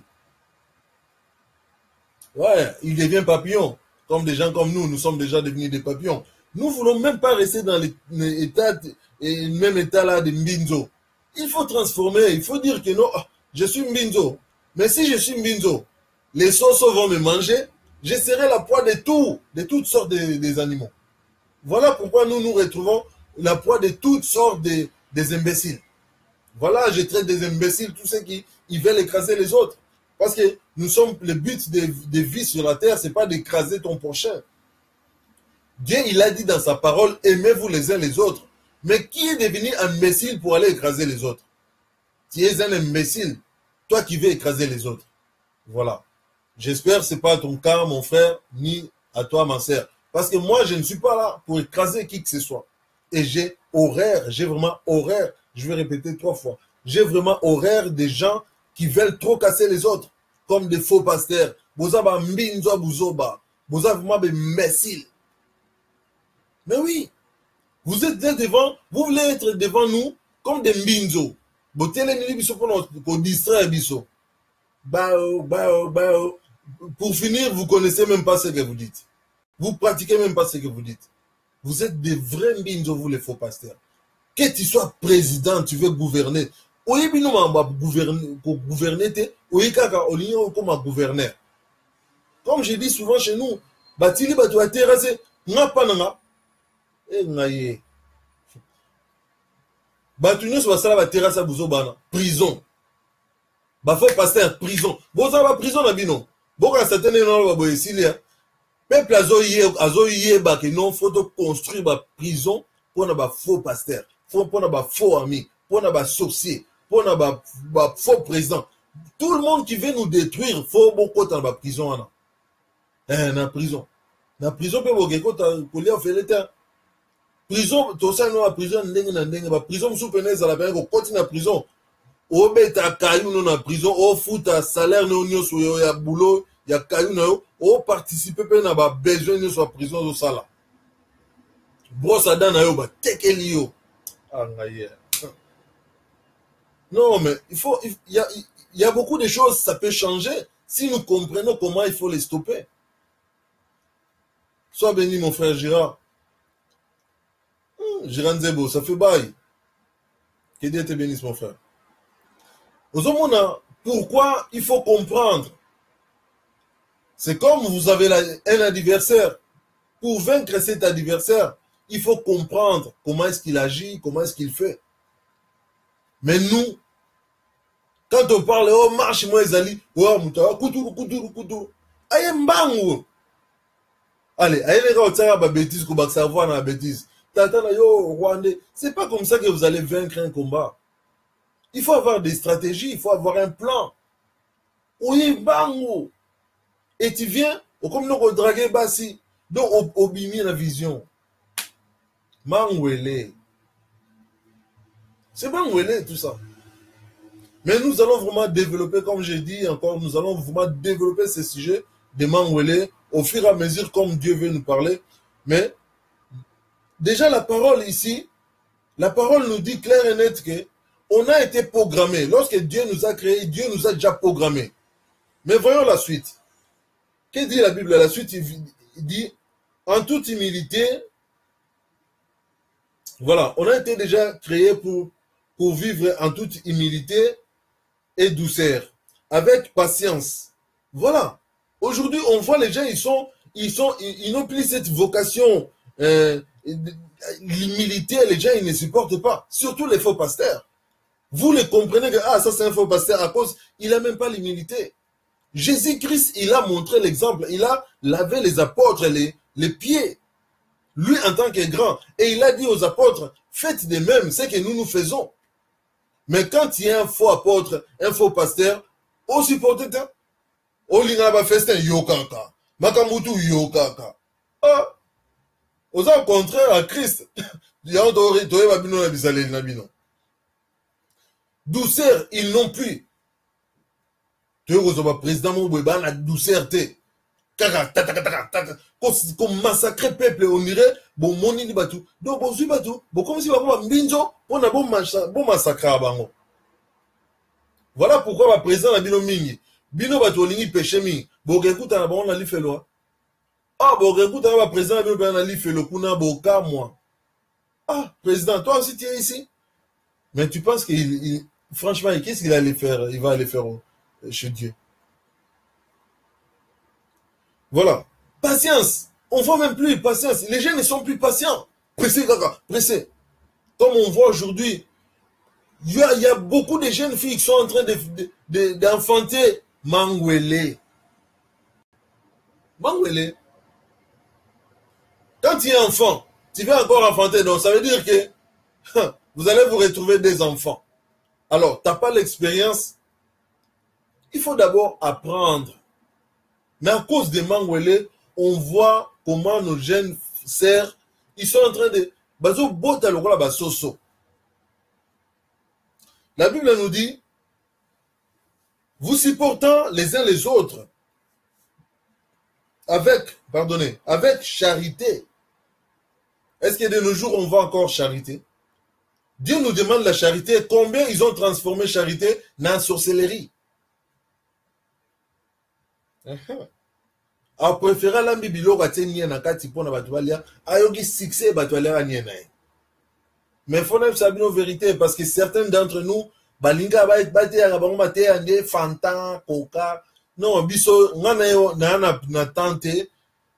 Ouais, il devient papillon. Comme des gens comme nous sommes déjà devenus des papillons. Nous ne voulons même pas rester dans le même état là de Mbinzo. Il faut transformer, il faut dire que non, je suis Mbinzo. Mais si je suis Mbinzo, les sosos vont me manger, je serai la proie de toutes sortes des animaux. Voilà pourquoi nous nous retrouvons la proie de toutes sortes des imbéciles. Voilà, je traite des imbéciles tous ceux qui ils veulent écraser les autres. Parce que nous sommes, le but des vies sur la terre, c'est pas d'écraser ton prochain. Dieu, il a dit dans sa parole, aimez-vous les uns les autres. Mais qui est devenu imbécile pour aller écraser les autres? Tu es un imbécile, toi qui veux écraser les autres. Voilà. J'espère que ce n'est pas ton cas, mon frère, ni à toi, ma sœur. Parce que moi, je ne suis pas là pour écraser qui que ce soit. Et j'ai vraiment horreur, je vais répéter 3 fois, j'ai vraiment horreur des gens qui veulent trop casser les autres, comme des faux pasteurs. Vous avez vraiment des imbéciles. Mais oui, vous êtes devant, vous voulez être devant nous comme des mbinzo. Pour distraire biso. Pour finir, vous connaissez même pas ce que vous dites. Vous pratiquez même pas ce que vous dites. Vous êtes des vrais mbinzo, vous les faux pasteurs. Que tu sois président, tu veux gouverner. Comme je dis souvent chez nous, batili batu a terrassé, nga pananga. Batu nyonso basala ba terrasse buzo bana, prison. Ba faux pasteur, prison. Boza ba prison na bino. Boka certaine non ba boyesilia. Peuple azoye ba que non faut construire ba prison pour na ba faux pasteur, pour na ba faux ami, pour na ba sorcier, pour na ba faux président. Tout le monde qui veut nous détruire, faut beaucoup dans la prison ana. Na prison. Na prison pe bokeko ta kolia feleta. Prison, tout ça non la prison ndenge na ndenge ba prison soupeneza la ko continue na prison. O beta kayou non na prison, o futa salaire no nyoso yo ya boulot, ya kayou na yo, o participer pe na ba besoin nyoso la prison zo sala. Brosse à dents na yo ba tekeli yo. Ah ngaye. Non mais il y a beaucoup de choses, ça peut changer si nous comprenons comment il faut les stopper. Sois béni mon frère Gérard. Gérard Nzebo, ça fait bail. Que Dieu te bénisse mon frère. Pourquoi il faut comprendre? C'est comme vous avez un adversaire. Pour vaincre cet adversaire, il faut comprendre comment est-ce qu'il agit, comment est-ce qu'il fait. Mais nous, quand on parle, oh marche moi Ezali, oh mutawa, kuturu. Aye mbangu. Allez, aye les gars, ça va bêtise, qu'on va savoir dans la bêtise. Tata yo Rwandais, c'est pas comme ça que vous allez vaincre un combat. Il faut avoir des stratégies, il faut avoir un plan. Oui, bango. Et tu viens, comme nous draguer bassi, donc obimi la vision. Mangwele. C'est mangwele tout ça. Mais nous allons vraiment développer, comme j'ai dit encore, nous allons vraiment développer ce sujet de mangwele au fur et à mesure comme Dieu veut nous parler. Mais déjà la parole ici, la parole nous dit clair et net que on a été programmé. Lorsque Dieu nous a créés, Dieu nous a déjà programmés. Mais voyons la suite. Que dit la Bible? La suite, il dit, en toute humilité, voilà, on a été déjà créé pour vivre en toute humilité et douceur, avec patience. Voilà. Aujourd'hui, on voit les gens, ils n'ont plus cette vocation, l'humilité, les gens, ils ne supportent pas. Surtout les faux pasteurs. Vous les comprenez que, ça c'est un faux pasteur à cause, il n'a même pas l'humilité. Jésus-Christ, il a montré l'exemple, il a lavé les apôtres, les pieds, lui en tant que grand. Et il a dit aux apôtres, faites de même ce que nous faisons. Mais quand il y a un faux apôtre, un faux pasteur, au supporter, au lingaba festin, yokaka, makamutu yokaka. Au contraire à Christ, douceur, ils n'ont plus. Tu vois, président Moubouba, la douceur, comme massacrer peuple, on dirait, bon, moni ni batou. Donc, bon, si batou, bon, comme si on binzo, on a bon massacre à bango. Voilà pourquoi le président a bino mingi. Bino batou, lingi péché mingi. Bon, écoute, on a li fait loi. Bon, écoute, le président a li fait le kuna, boka, moi. Président, toi aussi, tu es ici. Mais tu penses franchement, qu'est-ce qu'il allait faire? Il va aller faire chez Dieu. Voilà. Patience. On ne voit même plus patience. Les jeunes ne sont plus patients. Pressés, gaga, pressés. Comme on voit aujourd'hui, il y a beaucoup de jeunes filles qui sont en train d'enfanter Mangwele. Mangwele. Quand tu es enfant, tu vas encore enfanter, donc ça veut dire que vous allez vous retrouver des enfants. Alors, tu n'as pas l'expérience. Il faut d'abord apprendre. Mais à cause des Mangwele, on voit comment nos jeunes sœurs, ils sont en train de... La Bible nous dit, vous supportant les uns les autres avec charité. Est-ce que de nos jours, on voit encore charité? Dieu nous demande la charité. Combien ils ont transformé charité dans sorcellerie? A préféré la bibilo katenia na kati pona batualia ayogi succès batualia niena. Mais faut même savoir nos vérités parce que certains d'entre nous balinga ba bate ya bango mate ande fanta coca non biso ngana yo na tante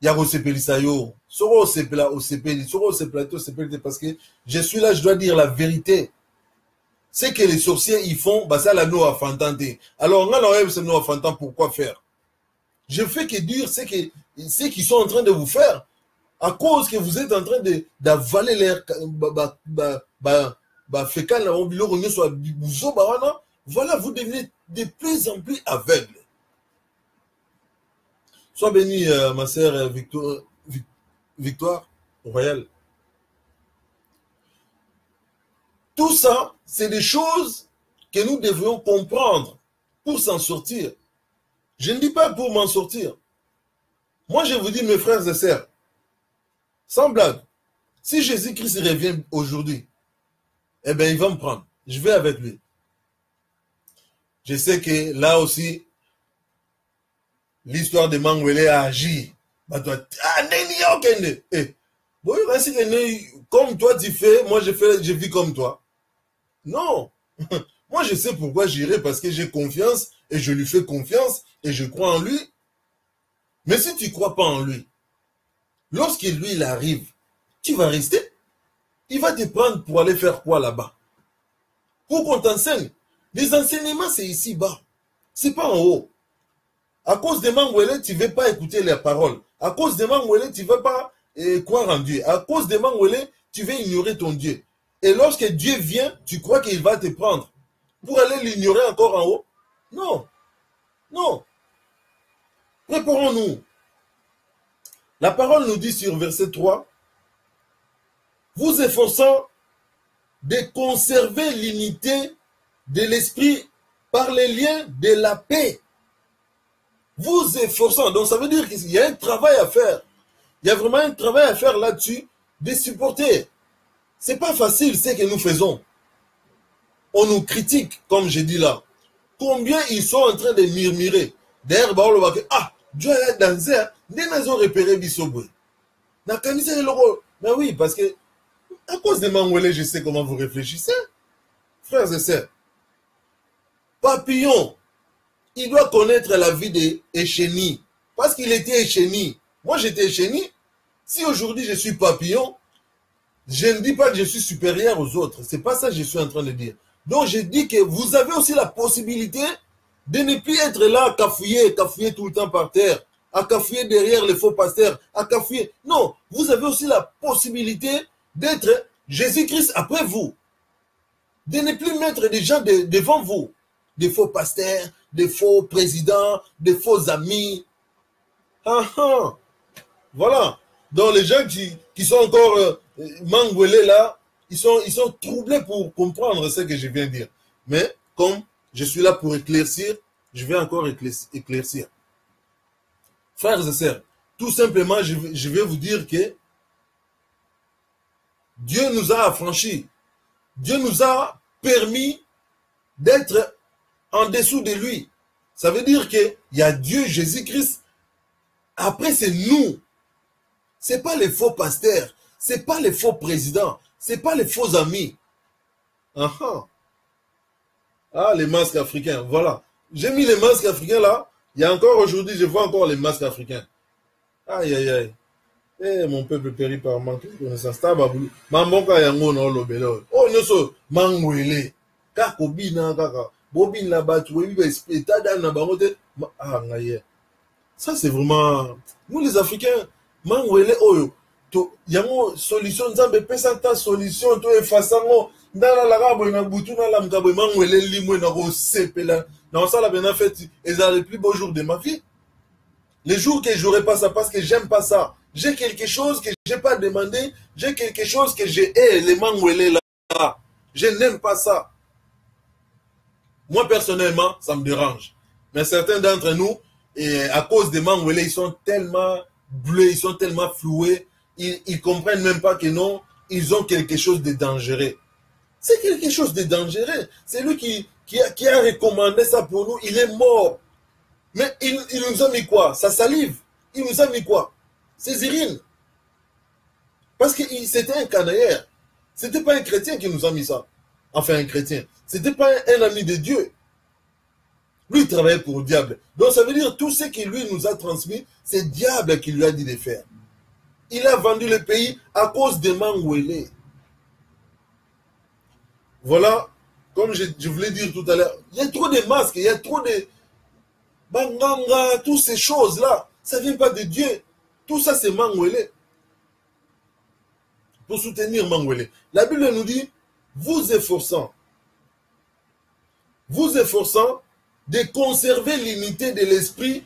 ya ko sepelisa yo soko sepela o sepeli soko sepelato sepeli parce que je suis là, je dois dire la vérité. C'est que les sorciers ils font bah ça la no a fantante. Alors ngana ouais c'est no a fantan, pourquoi faire? Je fais que dire ce qu'ils sont en train de vous faire à cause que vous êtes en train d'avaler l'air. Voilà, vous devenez de plus en plus aveugles. Sois bénie, ma sœur Victoire Royale. Tout ça, c'est des choses que nous devrions comprendre pour s'en sortir. Je ne dis pas pour m'en sortir. Moi, je vous dis, mes frères et sœurs, sans blague, si Jésus-Christ revient aujourd'hui, eh bien, il va me prendre. Je vais avec lui. Je sais que là aussi, l'histoire de Mangwele a agi. Comme toi tu fais, moi je vis comme toi. Non. Moi, je sais pourquoi j'irai, parce que j'ai confiance et je lui fais confiance et je crois en lui. Mais si tu ne crois pas en lui, lorsqu'il lui il arrive, tu vas rester. Il va te prendre pour aller faire quoi là-bas? Pour qu'on t'enseigne. Les enseignements, c'est ici-bas. C'est pas en haut. À cause de Mangwele, tu ne veux pas écouter les paroles. À cause de Mangwele, tu ne veux pas croire en Dieu. À cause de Mangwele, tu veux ignorer ton Dieu. Et lorsque Dieu vient, tu crois qu'il va te prendre pour aller l'ignorer encore en haut? Non. Non. Préparons-nous. La parole nous dit sur verset 3, vous efforçant de conserver l'unité de l'esprit par les liens de la paix. Vous efforçant. Donc ça veut dire qu'il y a un travail à faire. Il y a vraiment un travail à faire là-dessus, de supporter. C'est pas facile ce que nous faisons. On nous critique, comme j'ai dit là. Combien ils sont en train de murmurer. D'ailleurs, ah, Dieu a dansé, ils ont repéré Bissobwe. Mais oui, parce que, à cause de Mangwele, je sais comment vous réfléchissez. Frères et sœurs. Papillon, il doit connaître la vie d'Echéni. Parce qu'il était Echéni. Moi, j'étais Echéni. Si aujourd'hui je suis papillon, je ne dis pas que je suis supérieur aux autres. C'est pas ça que je suis en train de dire. Donc, je dis que vous avez aussi la possibilité de ne plus être là à cafouiller tout le temps par terre, à cafouiller derrière les faux pasteurs, à cafouiller. Non, vous avez aussi la possibilité d'être Jésus-Christ après vous. De ne plus mettre des gens devant vous. Des faux pasteurs, des faux présidents, des faux amis. Ah ah. Voilà. Donc les gens qui sont encore Mangwele là, ils sont troublés pour comprendre ce que je viens de dire. Mais comme je suis là pour éclaircir, je vais encore éclaircir. Frères et sœurs, tout simplement, je vais vous dire que Dieu nous a affranchis. Dieu nous a permis d'être en dessous de lui. Ça veut dire qu'il y a Dieu, Jésus-Christ. Après, c'est nous. Ce n'est pas les faux pasteurs. Ce n'est pas les faux présidents. Ce n'est pas les faux amis. Ah, ah. Ah, les masques africains, voilà. J'ai mis les masques africains là. Il y a encore aujourd'hui, je vois encore les masques africains. Aïe, aïe, aïe. Eh, mon peuple périt par manque de connaissance. Tababoulou. Mamboka yango na olobelo. Oh, nyoso, mangwele. Kako bina, kaka. Bobine la batu, webi ba espetada na bangote. Ah, ngaye. Ça, c'est vraiment... Nous, les Africains, mangwele oyo. Yango, solution, nzambe, pesanta solution, to effaçango. Ndala la rabo, na butu, na la mkabo, mangwele limwe, na ro sepela. Na ça, la bena fait, et ça, les plus beaux jours de ma vie. Les jours que j'aurais pas ça, parce que j'aime pas ça. J'ai quelque chose que j'ai pas demandé, j'ai quelque chose que j'ai, les mangwele là. Je n'aime pas ça. Moi, personnellement, ça me dérange. Mais certains d'entre nous, et à cause des mangwele, ils sont tellement bleus, ils sont tellement floués, ils comprennent même pas que non, ils ont quelque chose de dangereux. C'est quelque chose de dangereux. C'est lui qui a recommandé ça pour nous, il est mort. Mais il nous a mis quoi? Sa salive. Il nous a mis quoi? Ses urines. Parce que c'était un canaillère. C'était pas un chrétien qui nous a mis ça. Enfin, un chrétien. C'était pas un ami de Dieu. Lui, il travaillait pour le diable. Donc, ça veut dire tout ce qu'il lui nous a transmis, c'est le diable qui lui a dit de faire. Il a vendu le pays à cause des mangwele. Voilà, comme je voulais dire tout à l'heure, il y a trop de masques, il y a trop de banganga, toutes ces choses-là. Ça ne vient pas de Dieu. Tout ça, c'est mangwele. Pour soutenir mangwele. La Bible nous dit, vous efforçant de conserver l'unité de l'esprit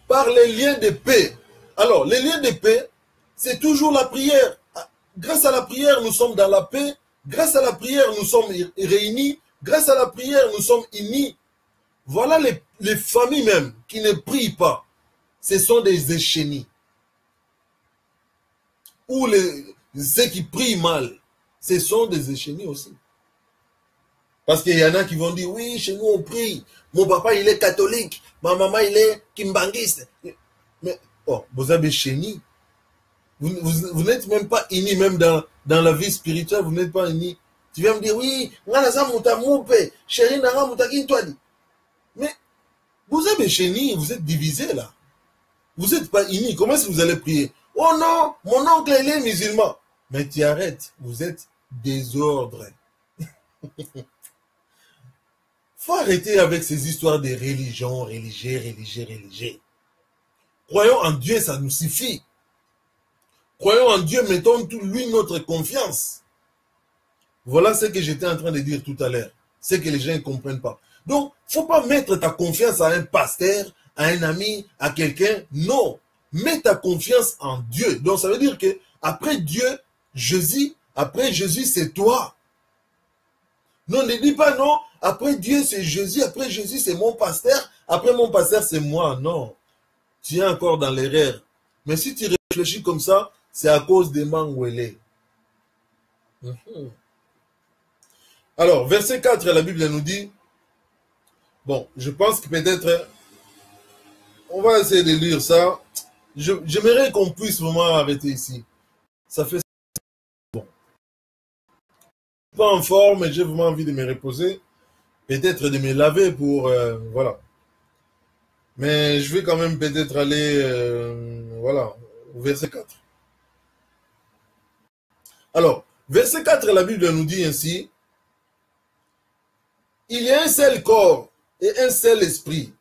par les liens de paix. Alors, les liens de paix, c'est toujours la prière. Grâce à la prière, nous sommes dans la paix. Grâce à la prière, nous sommes réunis. Grâce à la prière, nous sommes unis. Voilà les familles même qui ne prient pas. Ce sont des échénis. Ou ceux qui prient mal, ce sont des échénis aussi. Parce qu'il y en a qui vont dire, oui, chez nous on prie. Mon papa, il est catholique. Ma maman, il est kimbangiste. Mais, oh, vous avez chéni. Vous n'êtes même pas unis, même dans la vie spirituelle, vous n'êtes pas unis. Tu viens me dire, oui, mais vous avez chéni, vous êtes divisés là. Vous n'êtes pas unis. Comment est-ce que vous allez prier? Oh non, mon oncle, il est musulman. Mais tu arrêtes, vous êtes désordre. Faut arrêter avec ces histoires de religion, religieux. Croyons en Dieu, ça nous suffit. Croyons en Dieu, mettons lui notre confiance. Voilà ce que j'étais en train de dire tout à l'heure. C'est que les gens ne comprennent pas. Donc, il ne faut pas mettre ta confiance à un pasteur, à un ami, à quelqu'un. Non. Mets ta confiance en Dieu. Donc, ça veut dire que après Dieu, Jésus, c'est toi. Non, ne dis pas non. Après Dieu, c'est Jésus. Après Jésus, c'est mon pasteur. Après mon pasteur, c'est moi. Non. Tu es encore dans l'erreur. Mais si tu réfléchis comme ça, c'est à cause des mangwele. Alors, verset 4, la Bible nous dit, bon, je pense que peut-être, on va essayer de lire ça. J'aimerais qu'on puisse vraiment arrêter ici. Ça fait bon. Pas en forme, mais j'ai vraiment envie de me reposer. Peut-être de me laver pour, voilà. Mais je vais quand même peut-être aller, voilà, au verset 4. Alors, verset 4, la Bible nous dit ainsi, il y a un seul corps et un seul esprit,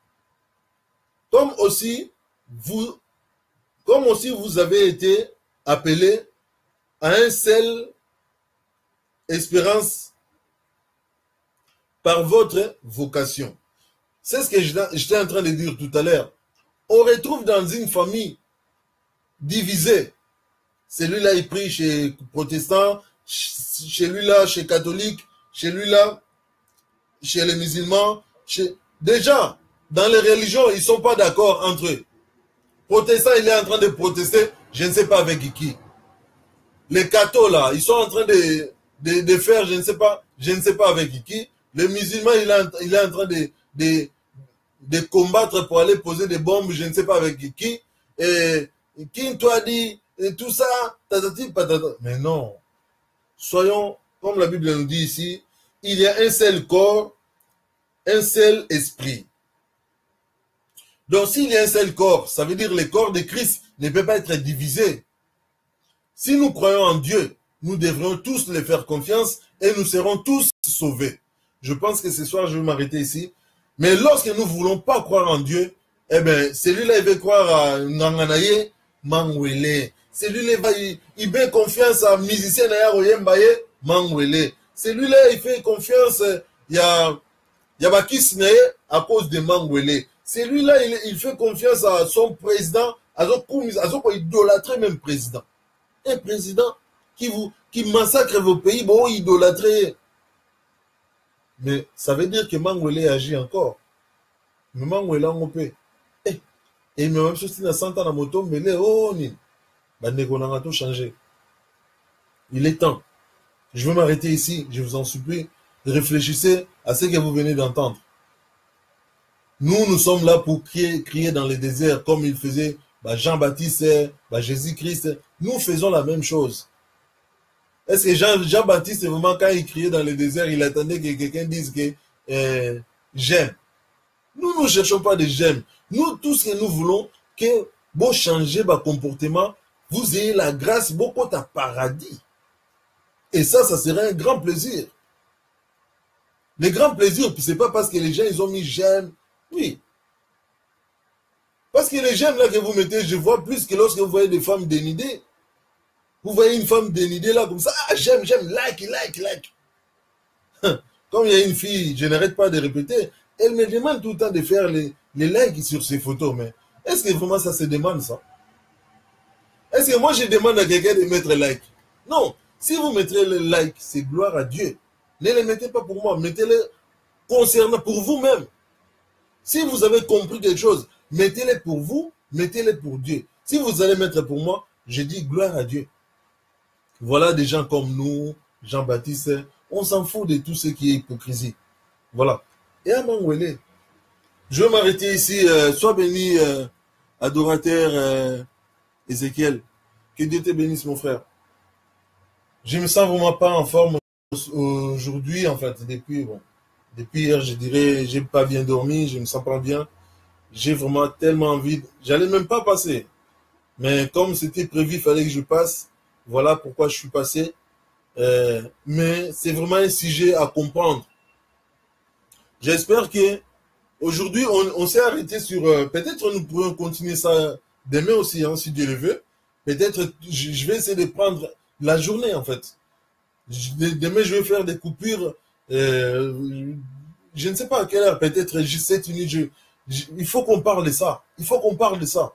comme aussi vous avez été appelés à un seul espérance par votre vocation. C'est ce que j'étais en train de dire tout à l'heure. On retrouve dans une famille divisée. Celui-là, il prie chez protestants, chez lui-là, chez catholique, chez lui-là, chez les musulmans. Déjà, dans les religions, ils ne sont pas d'accord entre eux. Protestant, il est en train de protester, je ne sais pas avec qui. Les cathos, là, ils sont en train de faire, je ne sais pas avec qui. Les musulmans, il est en train de combattre pour aller poser des bombes, je ne sais pas avec qui. Et qui t'a dit, et tout ça, tatati, patata. Mais non. Soyons, comme la Bible nous dit ici, il y a un seul corps, un seul esprit. Donc, s'il y a un seul corps, ça veut dire que le corps de Christ ne peut pas être divisé. Si nous croyons en Dieu, nous devrions tous les faire confiance et nous serons tous sauvés. Je pense que ce soir, je vais m'arrêter ici. Mais lorsque nous ne voulons pas croire en Dieu, eh bien, celui-là, il veut croire à Nganganaye, Mangwele. Celui-là, il fait confiance à musicien Naya Oyembaye, Mangwele. Celui-là, il fait confiance à Bakis Naye à cause de Mangwele. Celui-là, il fait confiance à son président, à son idolâtre même président. Un président qui massacre vos pays, bon, idolâtré. Mais ça veut dire que Mangwele agit encore. Mais Mangwele on peut. Et même chose si na 100 ans na moto, mais les oh ni. On a tout changé. Il est temps. Je veux m'arrêter ici, je vous en supplie. Réfléchissez à ce que vous venez d'entendre. Nous sommes là pour crier dans les déserts comme il faisait Jean-Baptiste, Jésus-Christ. Nous faisons la même chose. Est-ce que Jean-Baptiste, vraiment, quand il criait dans le désert, il attendait que quelqu'un dise que j'aime? Nous ne cherchons pas de j'aime. Nous, tout ce que nous voulons, que vous changez votre comportement, vous ayez la grâce, beaucoup de paradis. Et ça serait un grand plaisir. Le grand plaisir, ce n'est pas parce que les gens, ils ont mis j'aime. Oui. Parce que les j'aime là que vous mettez, je vois plus que lorsque vous voyez des femmes dénudées. Vous voyez une femme dénudée là comme ça, ah j'aime, like. Comme il y a une fille, je n'arrête pas de répéter, elle me demande tout le temps de faire les likes sur ses photos, mais est-ce que vraiment ça se demande ça? Est-ce que moi je demande à quelqu'un de mettre like? Non, si vous mettrez le like, c'est gloire à Dieu. Ne les mettez pas pour moi, mettez-les concernant pour vous-même. Si vous avez compris quelque chose, mettez-les pour vous, mettez-les pour Dieu. Si vous allez mettre pour moi, je dis gloire à Dieu. Voilà des gens comme nous, Jean-Baptiste, on s'en fout de tout ce qui est hypocrisie. Voilà. Et à Mangwele, je vais m'arrêter ici. Sois béni, adorateur Ézéchiel. Que Dieu te bénisse, mon frère. Je me sens vraiment pas en forme aujourd'hui, en fait, depuis hier, je dirais, j'ai pas bien dormi, je me sens pas bien. J'ai vraiment tellement envie, j'allais même pas passer. Mais comme c'était prévu, il fallait que je passe. Voilà pourquoi je suis passé. Mais c'est vraiment un sujet à comprendre. J'espère que aujourd'hui on s'est arrêté sur... peut-être nous pourrons continuer ça demain aussi, hein, si Dieu le veut. Peut-être je vais essayer de prendre la journée en fait. Demain je vais faire des coupures. Je ne sais pas à quelle heure, peut-être juste 7 minutes. Il faut qu'on parle de ça. Il faut qu'on parle de ça.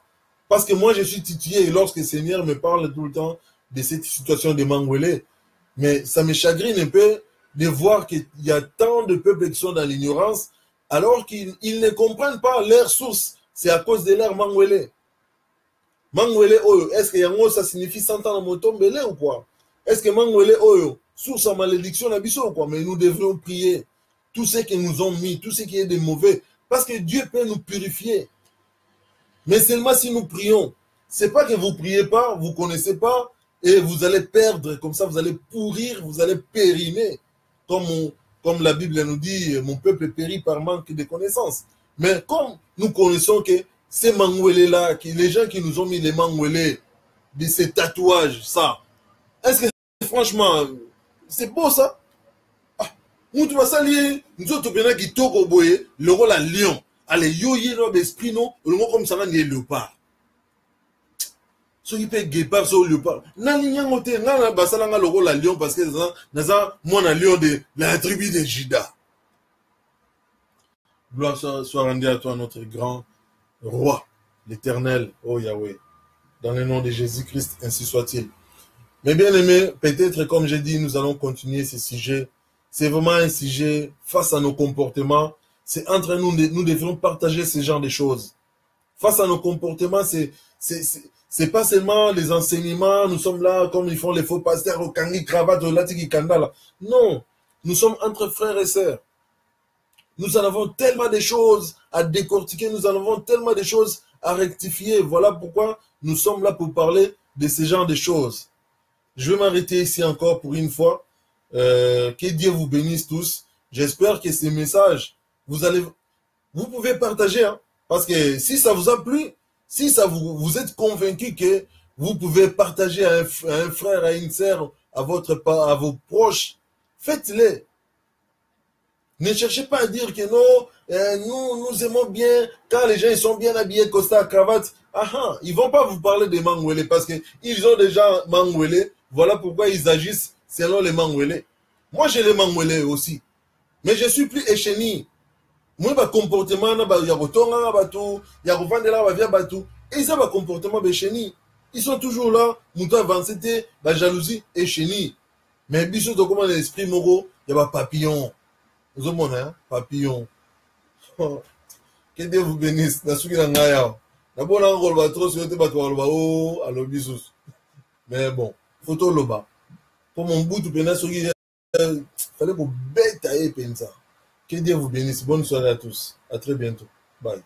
Parce que moi je suis titillé et lorsque le Seigneur me parle tout le temps de cette situation de Mangwele, mais ça me chagrine un peu de voir qu'il y a tant de peuples qui sont dans l'ignorance alors qu'ils ne comprennent pas leur source. C'est à cause de leur Mangwele. Mangwele Oyo, est-ce que Yango ça signifie 100 ans de Motombele ou quoi? Est-ce que Mangwele Oyo, source à malédiction ou quoi? Mais nous devrions prier tout ce qu'ils nous ont mis, tout ce qui est de mauvais, parce que Dieu peut nous purifier. Mais seulement si nous prions. C'est pas que vous priez pas, vous connaissez pas, et vous allez perdre, comme ça vous allez pourrir, vous allez périmer. Comme la Bible nous dit, mon peuple périt par manque de connaissances. Mais comme nous connaissons que ces Mangwele-là, les gens qui nous ont mis les Mangwele, de ces tatouages, ça, est-ce que franchement, c'est beau ça? Nous devons s'allier, nous autres, qui toquent au boye, le rôle à lion. Allez, yo, l'esprit, non, le mot comme ça, on est léopard. Ceux qui paient guépard, sont léopard. N'a basala le rôle à lion parce que ça, moi, on a lion de la tribu de Juda. Gloire soit rendue à toi, notre grand roi, l'éternel, oh Yahweh. Dans le nom de Jésus-Christ, ainsi soit-il. Mais bien aimé, peut-être, comme j'ai dit, nous allons continuer ce sujet. C'est vraiment un sujet face à nos comportements. C'est entre nous, nous devons partager ce genre de choses. Face à nos comportements, c'est pas seulement les enseignements, nous sommes là comme ils font les faux pasteurs, au kangi, cravate, au latiki, kandala. Non, nous sommes entre frères et sœurs. Nous en avons tellement de choses à décortiquer, nous en avons tellement de choses à rectifier. Voilà pourquoi nous sommes là pour parler de ce genre de choses. Je vais m'arrêter ici encore pour une fois. Que Dieu vous bénisse tous. J'espère que ces messages, vous pouvez partager, hein, parce que si ça vous a plu, si ça vous êtes convaincu que vous pouvez partager à un frère, à une sœur, à vos proches, faites-le. Ne cherchez pas à dire que non, nous aimons bien, quand les gens ils sont bien habillés, costard, cravate, ils vont pas vous parler des mangouélés parce qu'ils ont déjà mangouélé, voilà pourquoi ils agissent selon les mangouélés. Moi j'ai les mangouélés aussi, mais je suis plus échéni. Moi, le comportement, il y a un bateau, il y a un bateau, et ils ont un comportement échéni. Ils sont toujours là, mouton avancé, la jalousie échéni. Mais biso to comment l'esprit moro, il y a un papillon. Vous avez un papillon. Que Dieu vous bénisse. D'abord, on va trop sur le bateau, à l'obissus. Mais bon, photo loba. Pour mon bout, tu peux il fallait que vous bêtez ça. Que Dieu vous bénisse. Bonne soirée à tous. À très bientôt. Bye.